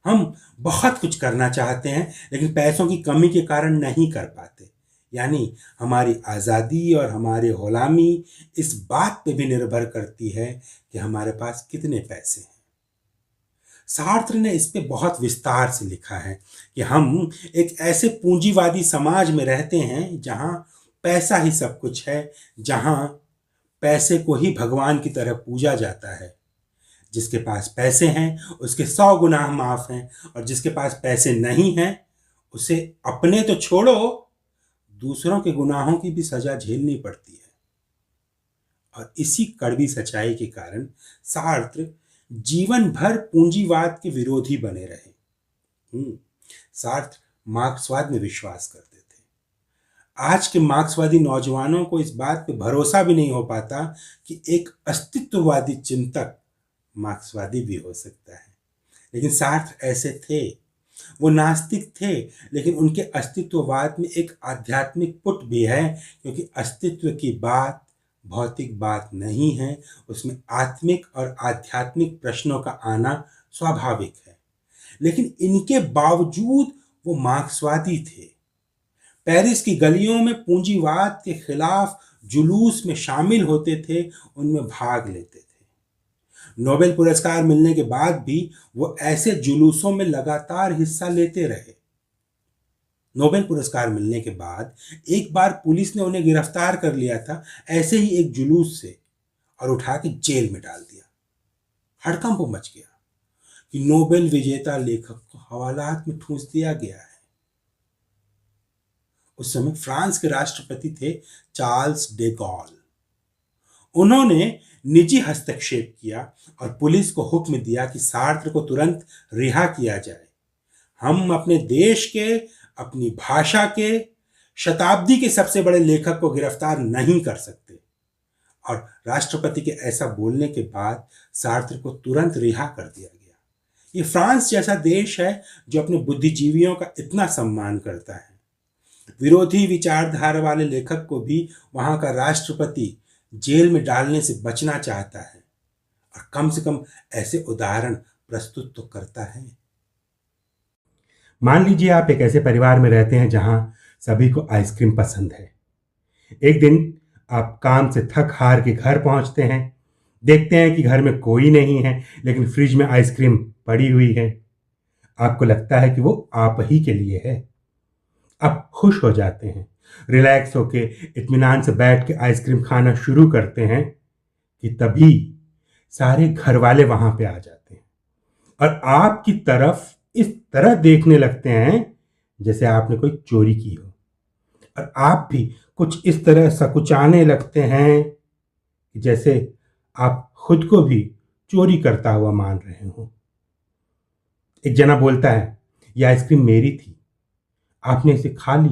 हम बहुत कुछ करना चाहते हैं, लेकिन पैसों की कमी के कारण नहीं कर पाते। यानी हमारी आज़ादी और हमारी गुलामी इस बात पे भी निर्भर करती है कि हमारे पास कितने पैसे हैं। सार्त्र ने इस पे बहुत विस्तार से लिखा है कि हम एक ऐसे पूंजीवादी समाज में रहते हैं जहां पैसा ही सब कुछ है, जहां पैसे को ही भगवान की तरह पूजा जाता है। जिसके पास पैसे हैं उसके 100 गुनाह माफ हैं, और जिसके पास पैसे नहीं हैं उसे अपने तो छोड़ो, दूसरों के गुनाहों की भी सजा झेलनी पड़ती है। और इसी कड़वी सच्चाई के कारण सार्त्र जीवन भर पूंजीवाद के विरोधी बने रहे। सार्त्र मार्क्सवाद में विश्वास करते थे। आज के मार्क्सवादी नौजवानों को इस बात पे भरोसा भी नहीं हो पाता कि एक अस्तित्ववादी चिंतक मार्क्सवादी भी हो सकता है। लेकिन सार्त्र ऐसे थे। वो नास्तिक थे, लेकिन उनके अस्तित्ववाद में एक आध्यात्मिक पुट भी है, क्योंकि अस्तित्व की बात भौतिक बात नहीं है, उसमें आत्मिक और आध्यात्मिक प्रश्नों का आना स्वाभाविक है। लेकिन इनके बावजूद वो मार्क्सवादी थे। पेरिस की गलियों में पूंजीवाद के खिलाफ जुलूस में शामिल होते थे, उनमें भाग लेते थे। नोबेल पुरस्कार मिलने के बाद भी वो ऐसे जुलूसों में लगातार हिस्सा लेते रहे। नोबेल पुरस्कार मिलने के बाद एक बार पुलिस ने उन्हें गिरफ्तार कर लिया था, ऐसे ही एक जुलूस से, और उठा के जेल में डाल दिया। हड़कंप मच गया कि नोबेल विजेता लेखक को हवालात में ठूंस दिया गया है। उस समय फ्रांस के राष्ट्रपति थे चार्ल्स डे गॉल। उन्होंने निजी हस्तक्षेप किया और पुलिस को हुक्म दिया कि सार्त्र को तुरंत रिहा किया जाए। हम अपने देश के, अपनी भाषा के, शताब्दी के सबसे बड़े लेखक को गिरफ्तार नहीं कर सकते। और राष्ट्रपति के ऐसा बोलने के बाद सार्त्र को तुरंत रिहा कर दिया गया। ये फ्रांस जैसा देश है जो अपने बुद्धिजीवियों का इतना सम्मान करता है। विरोधी विचारधारा वाले लेखक को भी वहां का राष्ट्रपति जेल में डालने से बचना चाहता है, और कम से कम ऐसे उदाहरण प्रस्तुत तो करता है। मान लीजिए आप एक ऐसे परिवार में रहते हैं जहां सभी को आइसक्रीम पसंद है। एक दिन आप काम से थक हार के घर पहुंचते हैं, देखते हैं कि घर में कोई नहीं है, लेकिन फ्रिज में आइसक्रीम पड़ी हुई है। आपको लगता है कि वो आप ही के लिए है। आप खुश हो जाते हैं, रिलैक्स होके इत्मीनान से बैठ के आइसक्रीम खाना शुरू करते हैं कि तभी सारे घर वाले वहां पे आ जाते हैं और आपकी तरफ इस तरह देखने लगते हैं जैसे आपने कोई चोरी की हो, और आप भी कुछ इस तरह सकुचाने लगते हैं कि जैसे आप खुद को भी चोरी करता हुआ मान रहे हो। एक जना बोलता है, यह आइसक्रीम मेरी थी, आपने इसे खा ली।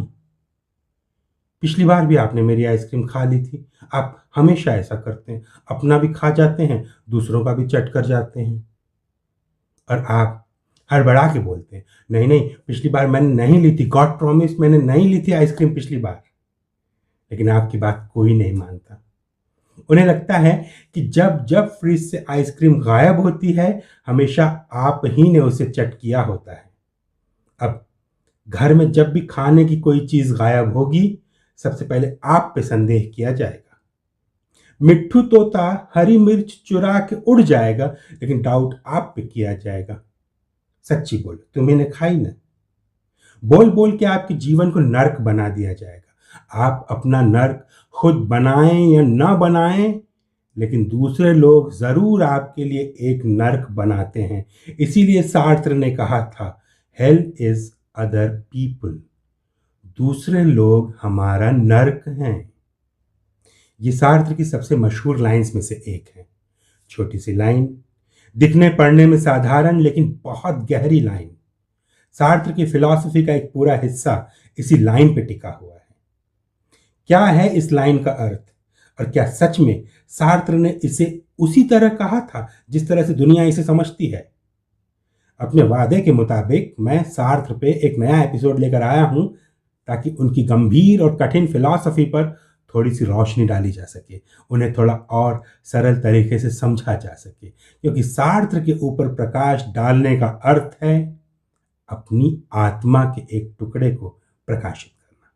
पिछली बार भी आपने मेरी आइसक्रीम खा ली थी। आप हमेशा ऐसा करते हैं, अपना भी खा जाते हैं, दूसरों का भी चट कर जाते हैं। और आप हड़बड़ा के बोलते हैं, नहीं नहीं, पिछली बार मैंने नहीं ली थी, गॉड प्रॉमिस, मैंने नहीं ली थी आइसक्रीम पिछली बार। लेकिन आपकी बात कोई नहीं मानता। उन्हें लगता है कि जब जब फ्रिज से आइसक्रीम गायब होती है, हमेशा आप ही ने उसे चट किया होता है। अब घर में जब भी खाने की कोई चीज गायब होगी, सबसे पहले आप पे संदेह किया जाएगा। मिट्ठू तोता हरी मिर्च चुरा के उड़ जाएगा, लेकिन डाउट आप पे किया जाएगा। सच्ची बोलो, तुम्ही ने खाई ना? बोल बोल के आपके जीवन को नर्क बना दिया जाएगा। आप अपना नर्क खुद बनाएं या ना बनाएं, लेकिन दूसरे लोग जरूर आपके लिए एक नर्क बनाते हैं। इसीलिए सार्त्र ने कहा था, हेल इज अदर पीपल। दूसरे लोग हमारा नर्क हैं। ये सार्त्र की सबसे मशहूर लाइंस में से एक है। छोटी सी लाइन, दिखने पढ़ने में साधारण लेकिन बहुत गहरी लाइन। सार्त्र की फिलॉसफी का एक पूरा हिस्सा इसी लाइन पे टिका हुआ है। क्या है इस लाइन का अर्थ, और क्या सच में सार्त्र ने इसे उसी तरह कहा था जिस तरह से दुनिया इसे समझती है? अपने वादे के मुताबिक मैं सार्त्र पे एक नया एपिसोड लेकर आया हूं, ताकि उनकी गंभीर और कठिन फिलॉसफी पर थोड़ी सी रोशनी डाली जा सके, उन्हें थोड़ा और सरल तरीके से समझा जा सके। क्योंकि सार्त्र के ऊपर प्रकाश डालने का अर्थ है अपनी आत्मा के एक टुकड़े को प्रकाशित करना।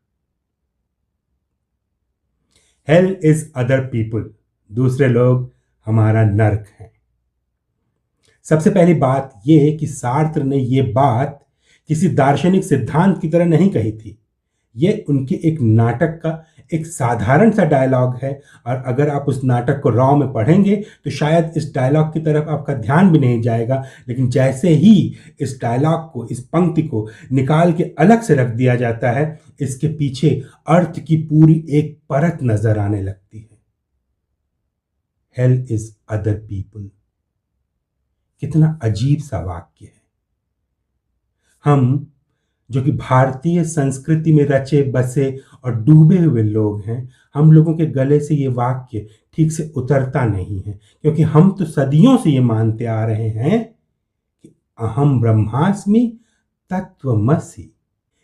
हेल इज अदर पीपल, दूसरे लोग हमारा नर्क है। सबसे पहली बात यह कि सार्त्र ने यह बात किसी दार्शनिक सिद्धांत की तरह नहीं कही थी। यह उनके एक नाटक का एक साधारण सा डायलॉग है, और अगर आप उस नाटक को रॉ में पढ़ेंगे तो शायद इस डायलॉग की तरफ आपका ध्यान भी नहीं जाएगा। लेकिन जैसे ही इस डायलॉग को, इस पंक्ति को निकाल के अलग से रख दिया जाता है, इसके पीछे अर्थ की पूरी एक परत नजर आने लगती है। हेल इज अदर पीपल, कितना अजीब सा वाक्य है। हम जो कि भारतीय संस्कृति में रचे बसे और डूबे हुए लोग हैं, हम लोगों के गले से ये वाक्य ठीक से उतरता नहीं है, क्योंकि हम तो सदियों से ये मानते आ रहे हैं कि अहम ब्रह्मास्मि तत्वमसि,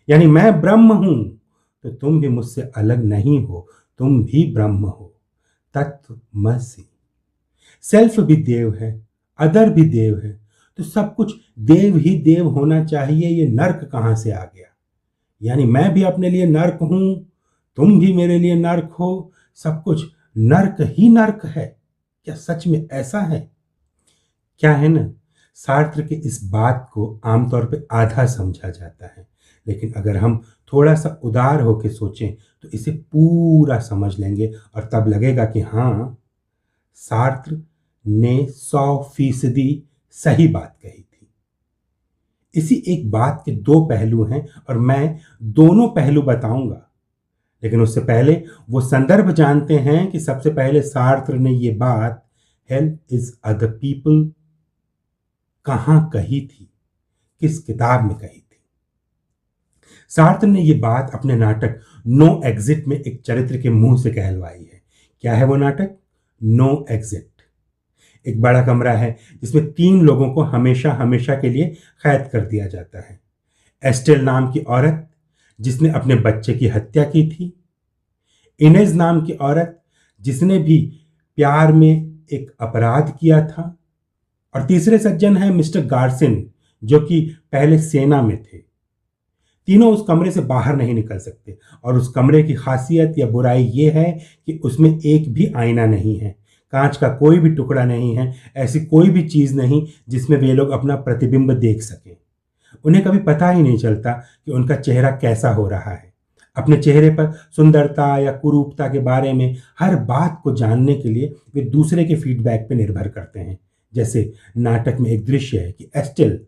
यानी मैं ब्रह्म हूं तो तुम भी मुझसे अलग नहीं हो, तुम भी ब्रह्म हो। तत्वमसि, सेल्फ भी देव है, अदर भी देव है, तो सब कुछ देव ही देव होना चाहिए। ये नर्क कहां से आ गया? यानी मैं भी अपने लिए नर्क हूं, तुम भी मेरे लिए नर्क हो, सब कुछ नर्क ही नर्क है। क्या सच में ऐसा है? क्या है ना, सार्त्र के इस बात को आमतौर पे आधा समझा जाता है, लेकिन अगर हम थोड़ा सा उदार होकर सोचें तो इसे पूरा समझ लेंगे, और तब लगेगा कि हाँ, सार्त्र ने 100% सही बात कही थी। इसी एक बात के दो पहलू हैं, और मैं दोनों पहलू बताऊंगा। लेकिन उससे पहले वो संदर्भ जानते हैं कि सबसे पहले सार्त्र ने ये बात, हेल इज अदर पीपल, कहां कही थी, किस किताब में कही थी? सार्त्र ने ये बात अपने नाटक नो एग्जिट में एक चरित्र के मुंह से कहलवाई है। क्या है वो नाटक? No exit. एक बड़ा कमरा है जिसमें 3 लोगों को हमेशा हमेशा के लिए कैद कर दिया जाता है। एस्टेल नाम की औरत जिसने अपने बच्चे की हत्या की थी, इनेज नाम की औरत जिसने भी प्यार में एक अपराध किया था, और तीसरे सज्जन है मिस्टर गार्सिन, जो कि पहले सेना में थे। तीनों उस कमरे से बाहर नहीं निकल सकते और उस कमरे की खासियत या बुराई ये है कि उसमें एक भी आईना नहीं है, कांच का कोई भी टुकड़ा नहीं है, ऐसी कोई भी चीज़ नहीं जिसमें वे लोग अपना प्रतिबिंब देख सकें। उन्हें कभी पता ही नहीं चलता कि उनका चेहरा कैसा हो रहा है। अपने चेहरे पर सुंदरता या कुरूपता के बारे में हर बात को जानने के लिए वे दूसरे के फीडबैक पर निर्भर करते हैं। जैसे नाटक में एक दृश्य है कि एस्टेल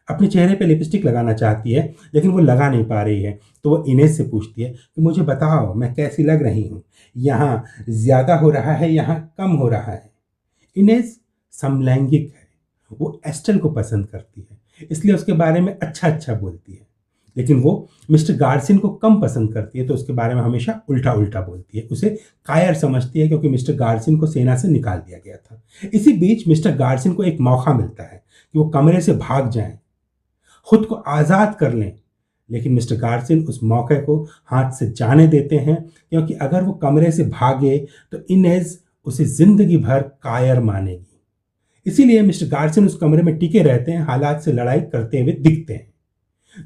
अपने चेहरे पे लिपस्टिक लगाना चाहती है लेकिन वो लगा नहीं पा रही है, तो वो इनेस से पूछती है कि मुझे बताओ मैं कैसी लग रही हूँ, यहाँ ज़्यादा हो रहा है यहाँ कम हो रहा है। इनेस समलैंगिक है, वो एस्टेल को पसंद करती है इसलिए उसके बारे में अच्छा अच्छा बोलती है, लेकिन वो मिस्टर गार्सिन को कम पसंद करती है तो उसके बारे में हमेशा उल्टा उल्टा बोलती है, उसे कायर समझती है क्योंकि मिस्टर गार्सिन को सेना से निकाल दिया गया था। इसी बीच मिस्टर गार्सिन को एक मौका मिलता है कि वो कमरे से भाग जाएं, खुद को आज़ाद कर लें, लेकिन मिस्टर गार्सिन उस मौके को हाथ से जाने देते हैं क्योंकि अगर वो कमरे से भागे तो इनेज उसे जिंदगी भर कायर मानेगी। इसीलिए मिस्टर गार्सिन उस कमरे में टिके रहते हैं, हालात से लड़ाई करते हुए दिखते हैं।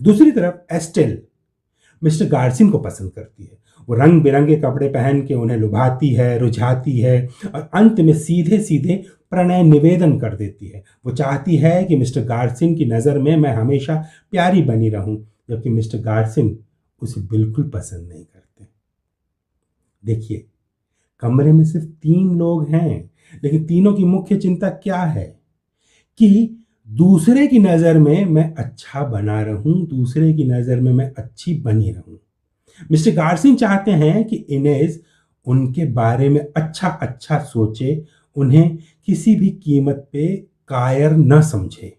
दूसरी तरफ एस्टेल मिस्टर गार्सिन को पसंद करती है, वो रंग बिरंगे कपड़े पहन के उन्हें लुभाती है, रुझाती है और अंत में सीधे सीधे प्रणय निवेदन कर देती है। वो चाहती है कि मिस्टर गार्सिन की नज़र में मैं हमेशा प्यारी बनी रहूं, जबकि मिस्टर गार्सिन उसे बिल्कुल पसंद नहीं करते। देखिए, कमरे में सिर्फ 3 लोग हैं, लेकिन तीनों की मुख्य चिंता क्या है कि दूसरे की नज़र में मैं अच्छा बना रहूं, दूसरे की नज़र में मैं अच्छी बनी रहूं। मिस्टर गार्सिन चाहते हैं कि इनेज उनके बारे में अच्छा अच्छा सोचे, उन्हें किसी भी कीमत पे कायर न समझे।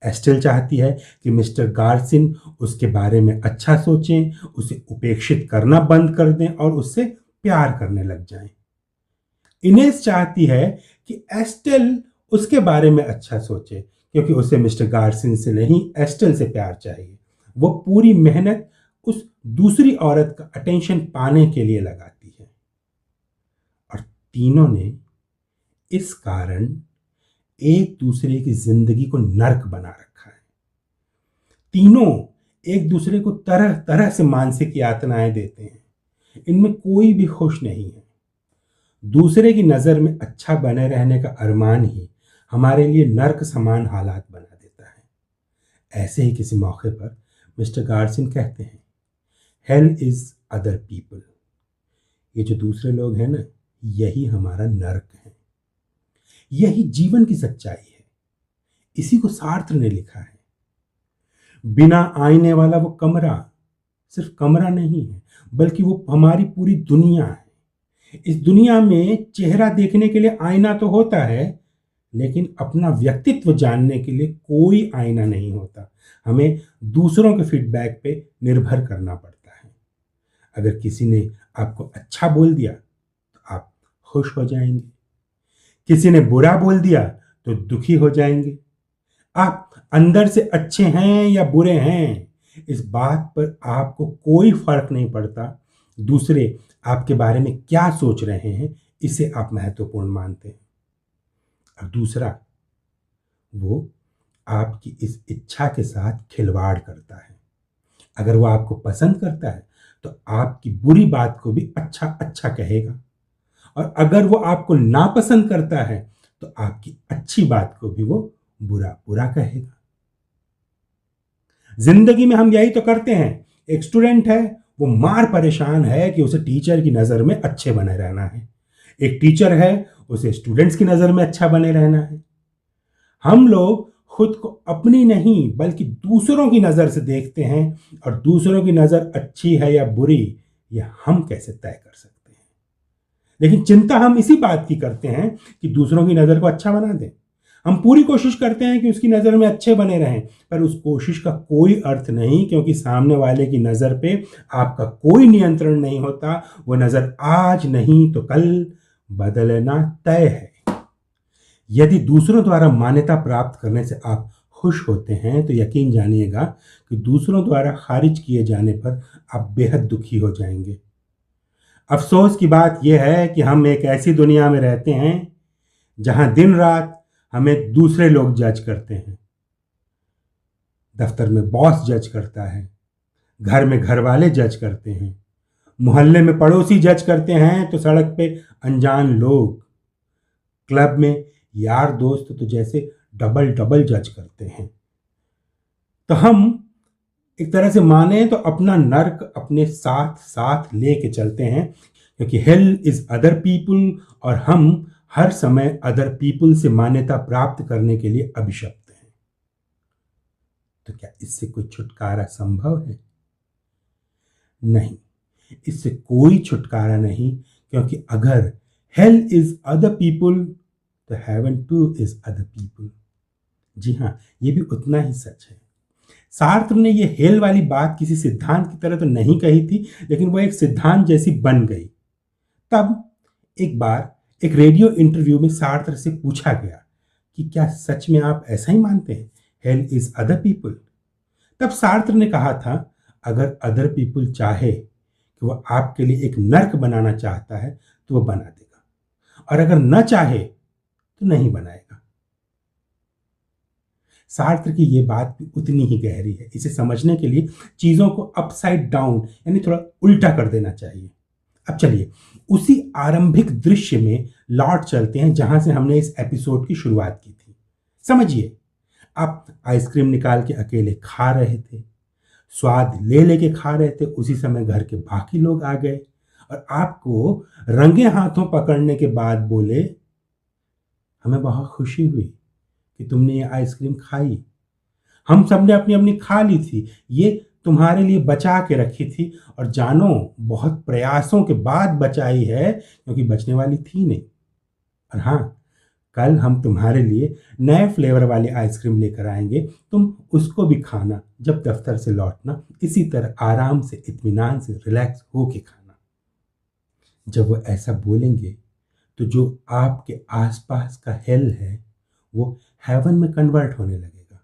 एस्टेल चाहती है कि मिस्टर गार्सिन उसके बारे में अच्छा सोचें, उसे उपेक्षित करना बंद कर दें और उससे प्यार करने लग जाएं। इनेज चाहती है कि एस्टेल उसके बारे में अच्छा सोचे क्योंकि उसे मिस्टर गार्सिन से नहीं एस्टेल से प्यार चाहिए। वो पूरी मेहनत उस दूसरी औरत का अटेंशन पाने के लिए लगाती है और तीनों ने इस कारण एक दूसरे की जिंदगी को नर्क बना रखा है। तीनों एक दूसरे को तरह तरह से मानसिक यातनाएं देते हैं, इनमें कोई भी खुश नहीं है। दूसरे की नज़र में अच्छा बने रहने का अरमान ही हमारे लिए नर्क समान हालात बना देता है। ऐसे ही किसी मौके पर मिस्टर गार्सिन कहते हैं, हेल इज अदर पीपल। ये जो दूसरे लोग हैं ना, यही हमारा नर्क है। यही जीवन की सच्चाई है। इसी को सार्त्र ने लिखा है। बिना आईने वाला वो कमरा सिर्फ कमरा नहीं है, बल्कि वो हमारी पूरी दुनिया है। इस दुनिया में चेहरा देखने के लिए आईना तो होता है, लेकिन अपना व्यक्तित्व जानने के लिए कोई आईना नहीं होता। हमें दूसरों के फीडबैक पे निर्भर करना पड़ता है। अगर किसी ने आपको अच्छा बोल दिया तो आप खुश हो जाएंगे, किसी ने बुरा बोल दिया तो दुखी हो जाएंगे। आप अंदर से अच्छे हैं या बुरे हैं, इस बात पर आपको कोई फर्क नहीं पड़ता। दूसरे आपके बारे में क्या सोच रहे हैं, इसे आप महत्वपूर्ण मानते हैं। और दूसरा, वो आपकी इस इच्छा के साथ खिलवाड़ करता है। अगर वो आपको पसंद करता है तो आपकी बुरी बात को भी अच्छा अच्छा कहेगा, और अगर वो आपको नापसंद करता है तो आपकी अच्छी बात को भी वो बुरा बुरा कहेगा। जिंदगी में हम यही तो करते हैं। एक स्टूडेंट है, वो मार परेशान है कि उसे टीचर की नज़र में अच्छे बने रहना है। एक टीचर है, उसे स्टूडेंट्स की नज़र में अच्छा बने रहना है। हम लोग खुद को अपनी नहीं बल्कि दूसरों की नज़र से देखते हैं, और दूसरों की नज़र अच्छी है या बुरी यह हम कैसे तय कर सकते हैं। लेकिन चिंता हम इसी बात की करते हैं कि दूसरों की नज़र को अच्छा बना दें। हम पूरी कोशिश करते हैं कि उसकी नज़र में अच्छे बने रहें, पर उस कोशिश का कोई अर्थ नहीं, क्योंकि सामने वाले की नज़र पे आपका कोई नियंत्रण नहीं होता। वो नज़र आज नहीं तो कल बदलना तय है। यदि दूसरों द्वारा मान्यता प्राप्त करने से आप खुश होते हैं तो यकीन जानिएगा कि दूसरों द्वारा खारिज किए जाने पर आप बेहद दुखी हो जाएंगे। अफसोस की बात यह है कि हम एक ऐसी दुनिया में रहते हैं जहां दिन रात हमें दूसरे लोग जज करते हैं। दफ्तर में बॉस जज करता है, घर में घर वाले जज करते हैं, मोहल्ले में पड़ोसी जज करते हैं, तो सड़क पे अनजान लोग, क्लब में यार दोस्त तो जैसे डबल डबल जज करते हैं। तो हम एक तरह से माने तो अपना नर्क अपने साथ साथ लेके चलते हैं, क्योंकि हेल इज अदर पीपल और हम हर समय अदर पीपल से मान्यता प्राप्त करने के लिए अभिशप्त हैं। तो क्या इससे कोई छुटकारा संभव है? नहीं, इससे कोई छुटकारा नहीं, क्योंकि अगर हेल इज अदर पीपल तो heaven too is other people. जी हाँ, ये भी उतना ही सच है। सार्त्र ने ये हेल वाली बात किसी सिद्धांत की तरह तो नहीं कही थी, लेकिन वो एक सिद्धांत जैसी बन गई। तब एक बार एक रेडियो इंटरव्यू में सार्त्र से पूछा गया कि क्या सच में आप ऐसा ही मानते हैं, हेल इज अदर पीपल? तब सार्त्र ने कहा था, अगर अदर पीपल चाहे कि वो आपके लिए एक नर्क बनाना चाहता है तो वो बना देगा, और अगर न चाहे तो नहीं बनाएगा। सार्त्र की ये बात भी उतनी ही गहरी है। इसे समझने के लिए चीजों को अपसाइड डाउन यानी थोड़ा उल्टा कर देना चाहिए। अब चलिए उसी आरंभिक दृश्य में लौट चलते हैं जहां से हमने इस एपिसोड की शुरुआत की थी। समझिए, आप आइसक्रीम निकाल के अकेले खा रहे थे, स्वाद ले लेके खा रहे थे, उसी समय घर के बाकी लोग आ गए और आपको रंगे हाथों पकड़ने के बाद बोले, हमें बहुत खुशी हुई कि तुमने ये आइसक्रीम खाई, हम सबने अपनी अपनी खा ली थी, ये तुम्हारे लिए बचा के रखी थी, और जानो बहुत प्रयासों के बाद बचाई है, क्योंकि बचने वाली थी नहीं। और हाँ, कल हम तुम्हारे लिए नए फ्लेवर वाली आइसक्रीम लेकर आएंगे, तुम उसको भी खाना जब दफ्तर से लौटना, इसी तरह आराम से इत्मीनान से रिलैक्स होके खाना। जब वो ऐसा बोलेंगे तो जो आपके आसपास का हेल है वो हेवन में कन्वर्ट होने लगेगा।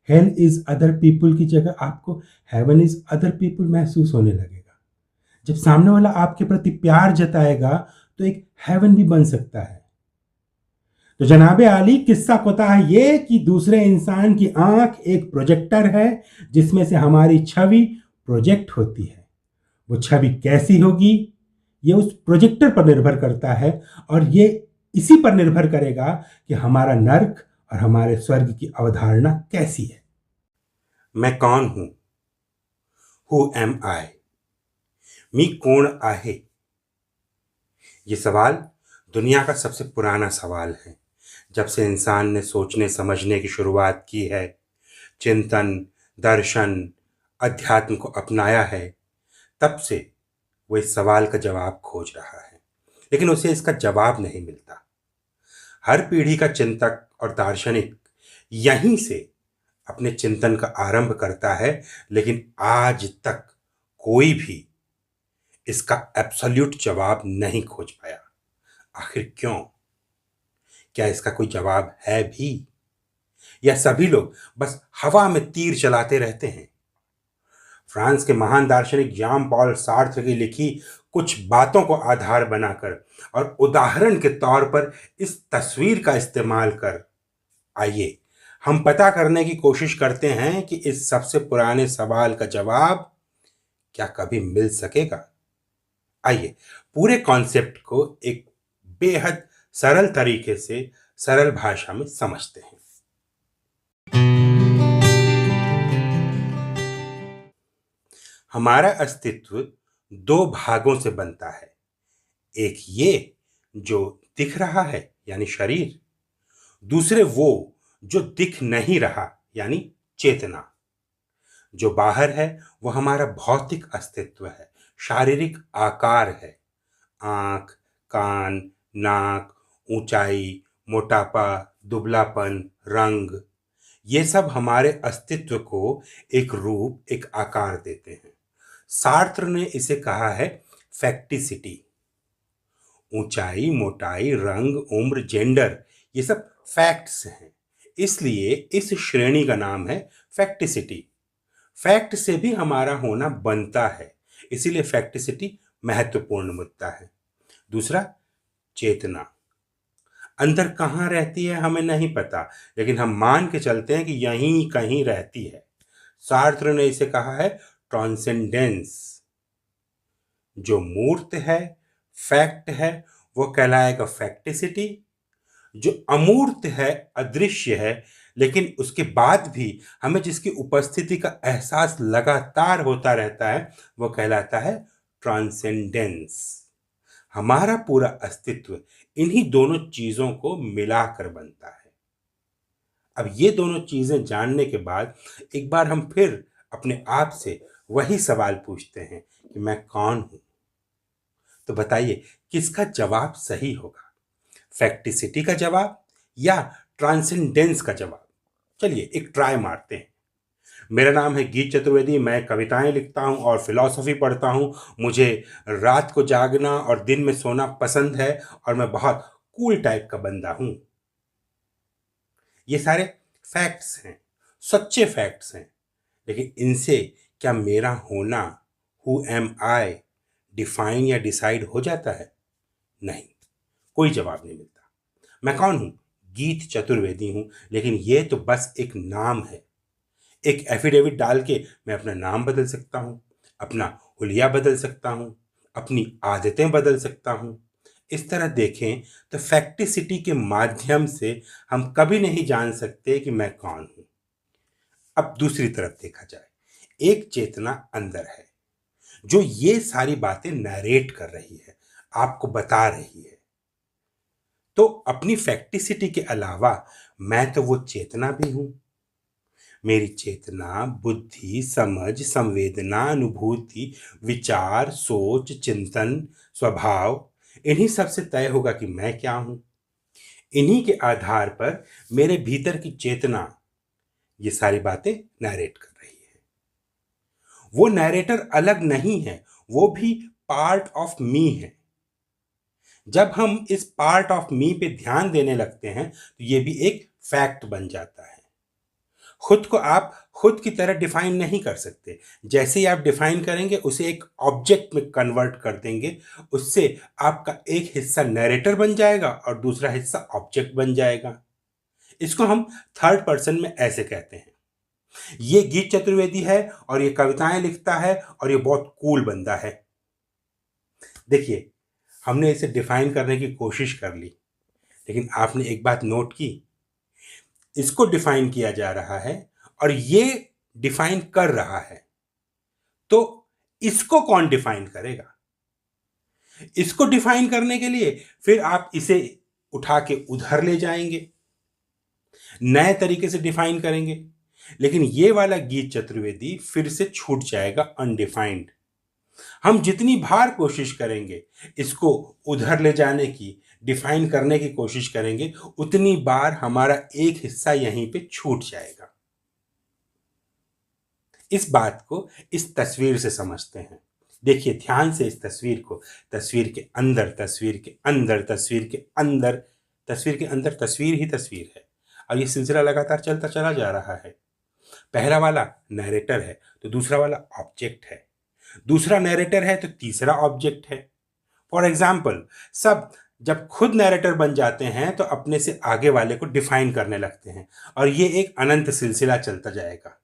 हेल इज अदर पीपल की जगह आपको हेवन इज अदर पीपल महसूस होने लगेगा। जब सामने वाला आपके प्रति प्यार जताएगा तो एक हेवन भी बन सकता है। तो जनाबे आली, किस्सा होता है ये कि दूसरे इंसान की आंख एक प्रोजेक्टर है जिसमें से हमारी छवि प्रोजेक्ट होती है। वो छवि कैसी होगी ये उस प्रोजेक्टर पर निर्भर करता है, और ये इसी पर निर्भर करेगा कि हमारा नर्क और हमारे स्वर्ग की अवधारणा कैसी है। मैं कौन हूं? हु एम आई? मी कौन आहे? ये सवाल दुनिया का सबसे पुराना सवाल है। जब से इंसान ने सोचने समझने की शुरुआत की है, चिंतन, दर्शन, अध्यात्म को अपनाया है, तब से वो इस सवाल का जवाब खोज रहा है, लेकिन उसे इसका जवाब नहीं मिलता। हर पीढ़ी का चिंतक और दार्शनिक यहीं से अपने चिंतन का आरंभ करता है, लेकिन आज तक कोई भी इसका एब्सोल्यूट जवाब नहीं खोज पाया। आखिर क्यों? क्या इसका कोई जवाब है भी, या सभी लोग बस हवा में तीर चलाते रहते हैं? फ्रांस के महान दार्शनिक जान पॉल सार्त्र की लिखी कुछ बातों को आधार बनाकर और उदाहरण के तौर पर इस तस्वीर का इस्तेमाल कर आइए हम पता करने की कोशिश करते हैं कि इस सबसे पुराने सवाल का जवाब क्या कभी मिल सकेगा। आइए पूरे कॉन्सेप्ट को एक बेहद सरल तरीके से सरल भाषा में समझते हैं। हमारा अस्तित्व दो भागों से बनता है। एक ये जो दिख रहा है यानी शरीर, दूसरे वो जो दिख नहीं रहा यानी चेतना। जो बाहर है वो हमारा भौतिक अस्तित्व है, शारीरिक आकार है, आंख, कान, नाक, ऊंचाई, मोटापा, दुबलापन, रंग, ये सब हमारे अस्तित्व को एक रूप, एक आकार देते हैं। सार्त्र ने इसे कहा है फैक्टिसिटी। ऊंचाई, मोटाई, रंग, उम्र, जेंडर, ये सब फैक्ट्स हैं, इसलिए इस श्रेणी का नाम है फैक्टिसिटी। फैक्ट से भी हमारा होना बनता है, इसीलिए फैक्टिसिटी महत्वपूर्ण मुद्दा है। दूसरा, चेतना। अंदर कहाँ रहती है हमें नहीं पता, लेकिन हम मान के चलते हैं कि यहीं कहीं रहती है। सार्त्र ने इसे कहा है ट्रांसेंडेंस। जो मूर्त है, फैक्ट है, वो कहलाएगा फैक्टिसिटी। जो अमूर्त है, अदृश्य है, लेकिन उसके बाद भी हमें जिसकी उपस्थिति का एहसास लगातार होता रहता है, वो कहलाता है ट्रांसेंडेंस। हमारा पूरा अस्तित्व इन्हीं दोनों चीजों को मिलाकर बनता है। अब ये दोनों चीजें जानने के बाद एक बार हम फिर अपने आप से वही सवाल पूछते हैं कि मैं कौन हूं। तो बताइए किसका जवाब सही होगा, फैक्टिसिटी का जवाब या ट्रांसेंडेंस का जवाब? चलिए एक ट्राई मारते हैं। मेरा नाम है गीत चतुर्वेदी, मैं कविताएं लिखता हूं और फिलॉसफी पढ़ता हूं। मुझे रात को जागना और दिन में सोना पसंद है और मैं बहुत कूल टाइप का बंदा हूं। ये सारे फैक्ट्स हैं, सच्चे फैक्ट्स हैं, लेकिन इनसे क्या मेरा होना, हु एम आई, डिफाइन या डिसाइड हो जाता है? नहीं, कोई जवाब नहीं मिलता। मैं कौन हूं? गीत चतुर्वेदी हूं, लेकिन ये तो बस एक नाम है। एक एफिडेविट डाल के मैं अपना नाम बदल सकता हूं, अपना हुलिया बदल सकता हूं, अपनी आदतें बदल सकता हूं। इस तरह देखें तो फैक्टिसिटी के माध्यम से हम कभी नहीं जान सकते कि मैं कौन हूं। अब दूसरी तरफ देखा जाए, एक चेतना अंदर है जो ये सारी बातें नरेट कर रही है, आपको बता रही है। तो अपनी फैक्टिसिटी के अलावा मैं तो वो चेतना भी हूं। मेरी चेतना, बुद्धि, समझ, संवेदना, अनुभूति, विचार, सोच, चिंतन, स्वभाव, इन्हीं सब से तय होगा कि मैं क्या हूं। इन्हीं के आधार पर मेरे भीतर की चेतना ये सारी बातें नरेट कर रही है। वो नरेटर अलग नहीं है, वो भी पार्ट ऑफ मी है। जब हम इस पार्ट ऑफ मी पे ध्यान देने लगते हैं तो ये भी एक फैक्ट बन जाता है। खुद को आप खुद की तरह डिफाइन नहीं कर सकते। जैसे ही आप डिफाइन करेंगे उसे एक ऑब्जेक्ट में कन्वर्ट कर देंगे, उससे आपका एक हिस्सा नैरेटर बन जाएगा और दूसरा हिस्सा ऑब्जेक्ट बन जाएगा। इसको हम थर्ड पर्सन में ऐसे कहते हैं, ये गीत चतुर्वेदी है और ये कविताएं लिखता है और ये बहुत कूल बंदा है। देखिए, हमने इसे डिफाइन करने की कोशिश कर ली, लेकिन आपने एक बात नोट की, इसको डिफाइन किया जा रहा है और ये डिफाइन कर रहा है, तो इसको कौन डिफाइन करेगा? इसको डिफाइन करने के लिए फिर आप इसे उठा के उधर ले जाएंगे, नए तरीके से डिफाइन करेंगे, लेकिन ये वाला गीत चतुर्वेदी फिर से छूट जाएगा अनडिफाइंड। हम जितनी बार कोशिश करेंगे इसको उधर ले जाने की, डिफाइन करने की कोशिश करेंगे, उतनी बार हमारा एक हिस्सा यहीं पे छूट जाएगा। इस बात को इस तस्वीर से समझते हैं। देखिए ध्यान से इस तस्वीर को, तस्वीर के अंदर, तस्वीर के अंदर, तस्वीर के अंदर, तस्वीर के अंदर तस्वीर ही तस्वीर है और ये सिलसिला लगातार चलता चला जा रहा है। पहला वाला नैरेटर है तो दूसरा वाला ऑब्जेक्ट है, दूसरा नैरेटर है तो तीसरा ऑब्जेक्ट है। फॉर एग्जाम्पल, सब जब खुद नैरेटर बन जाते हैं तो अपने से आगे वाले को डिफाइन करने लगते हैं और ये एक अनंत सिलसिला चलता जाएगा।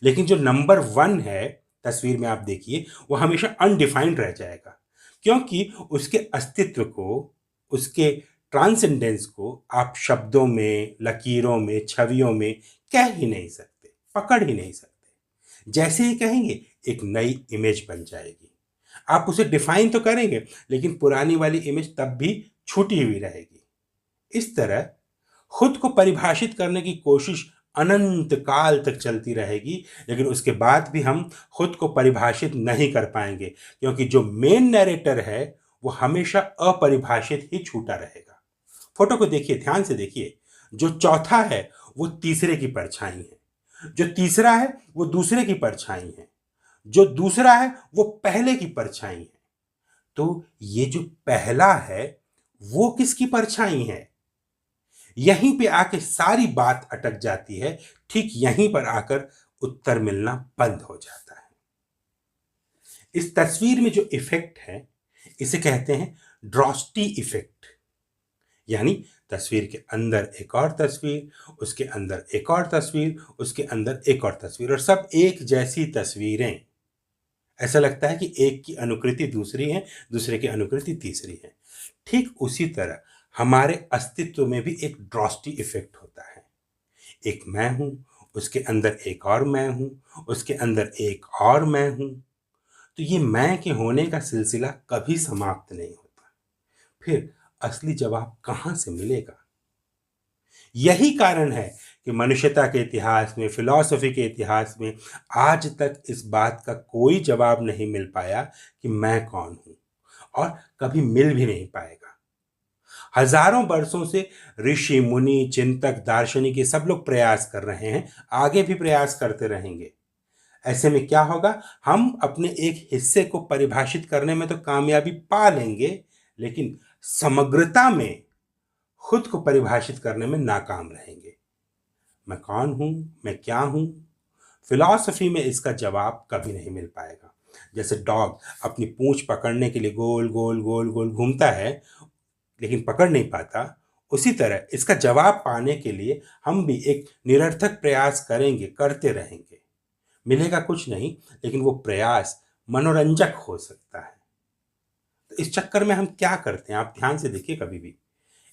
लेकिन जो नंबर 1 है, तस्वीर में आप देखिए, वो हमेशा अनडिफाइंड रह जाएगा, क्योंकि उसके अस्तित्व को, उसके ट्रांसेंडेंस को आप शब्दों में, लकीरों में, छवियों में कह ही नहीं सकते, पकड़ ही नहीं सकते। जैसे ही कहेंगे एक नई इमेज बन जाएगी। आप उसे डिफाइन तो करेंगे, लेकिन पुरानी वाली इमेज तब भी छूटी हुई रहेगी। इस तरह खुद को परिभाषित करने की कोशिश अनंत काल तक चलती रहेगी, लेकिन उसके बाद भी हम खुद को परिभाषित नहीं कर पाएंगे, क्योंकि जो मेन नैरेटर है वो हमेशा अपरिभाषित ही छूटा रहेगा। फोटो को देखिए, ध्यान से देखिए, जो चौथा है वो तीसरे की परछाई है, जो तीसरा है वो दूसरे की परछाई है, जो दूसरा है वो पहले की परछाई है। तो ये जो पहला है वो किसकी परछाई है? यहीं पे आके सारी बात अटक जाती है, ठीक यहीं पर आकर उत्तर मिलना बंद हो जाता है। इस तस्वीर में जो इफेक्ट है इसे कहते हैं ड्रॉस्टी इफेक्ट। यानी तस्वीर के अंदर एक और तस्वीर, उसके अंदर एक और तस्वीर, उसके अंदर एक और तस्वीर, और सब एक जैसी तस्वीरें। ऐसा लगता है कि एक की अनुकृति दूसरी है, दूसरे की अनुकृति तीसरी है। ठीक उसी तरह हमारे अस्तित्व में भी एक ड्रॉस्टी इफेक्ट होता है। एक मैं हूं, उसके अंदर एक और मैं हूं, उसके अंदर एक और मैं हूं। तो ये मैं के होने का सिलसिला कभी समाप्त नहीं होता। फिर असली जवाब कहां से मिलेगा? यही कारण है कि मनुष्यता के इतिहास में, फिलॉसफी के इतिहास में आज तक इस बात का कोई जवाब नहीं मिल पाया कि मैं कौन हूं, और कभी मिल भी नहीं पाएगा। हजारों वर्षों से ऋषि, मुनि, चिंतक, दार्शनिक ये सब लोग प्रयास कर रहे हैं, आगे भी प्रयास करते रहेंगे। ऐसे में क्या होगा, हम अपने एक हिस्से को परिभाषित करने में तो कामयाबी पा लेंगे, लेकिन समग्रता में खुद को परिभाषित करने में नाकाम रहेंगे। मैं कौन हूं, मैं क्या हूं? फिलॉसफी में इसका जवाब कभी नहीं मिल पाएगा। जैसे डॉग अपनी पूंछ पकड़ने के लिए गोल गोल गोल गोल घूमता है, लेकिन पकड़ नहीं पाता, उसी तरह इसका जवाब पाने के लिए हम भी एक निरर्थक प्रयास करेंगे, करते रहेंगे। मिलेगा कुछ नहीं, लेकिन वो प्रयास मनोरंजक हो सकता है। तो इस चक्कर में हम क्या करते हैं, आप ध्यान से देखिए कभी भी।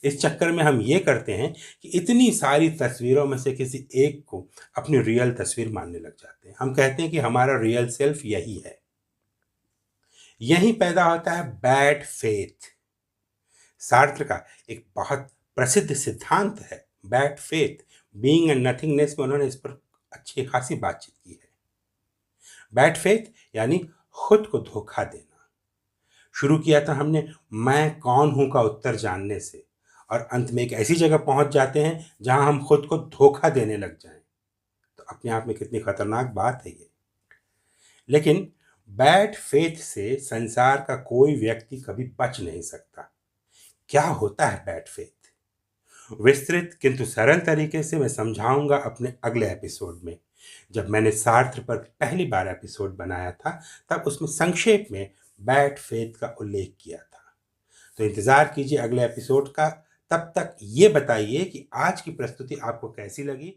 इस चक्कर में हम ये करते हैं कि इतनी सारी तस्वीरों में से किसी एक को अपनी रियल तस्वीर मानने लग जाते हैं। हम कहते हैं कि हमारा रियल सेल्फ यही है। यही पैदा होता है बैड फेथ। सार्त्र का एक बहुत प्रसिद्ध सिद्धांत है bad faith, being and nothingness में उन्होंने इस पर अच्छी खासी बातचीत की है। बैड फेथ यानी खुद को धोखा देना। शुरू किया था हमने मैं कौन हूं का उत्तर जानने से, और अंत में एक ऐसी जगह पहुंच जाते हैं जहां हम खुद को धोखा देने लग जाएं। तो अपने आप में कितनी खतरनाक बात है ये। लेकिन बैड फेथ से संसार का कोई व्यक्ति कभी बच नहीं सकता। क्या होता है बैड फेथ? विस्तृत किंतु सरल तरीके से मैं समझाऊंगा अपने अगले एपिसोड में। जब मैंने सार्त्र पर पहली बार एपिसोड बनाया था, तब उसमें संक्षेप में बैड फेथ का उल्लेख किया था। तो इंतजार कीजिए अगले एपिसोड का। तब तक ये बताइए कि आज की प्रस्तुति आपको कैसी लगी।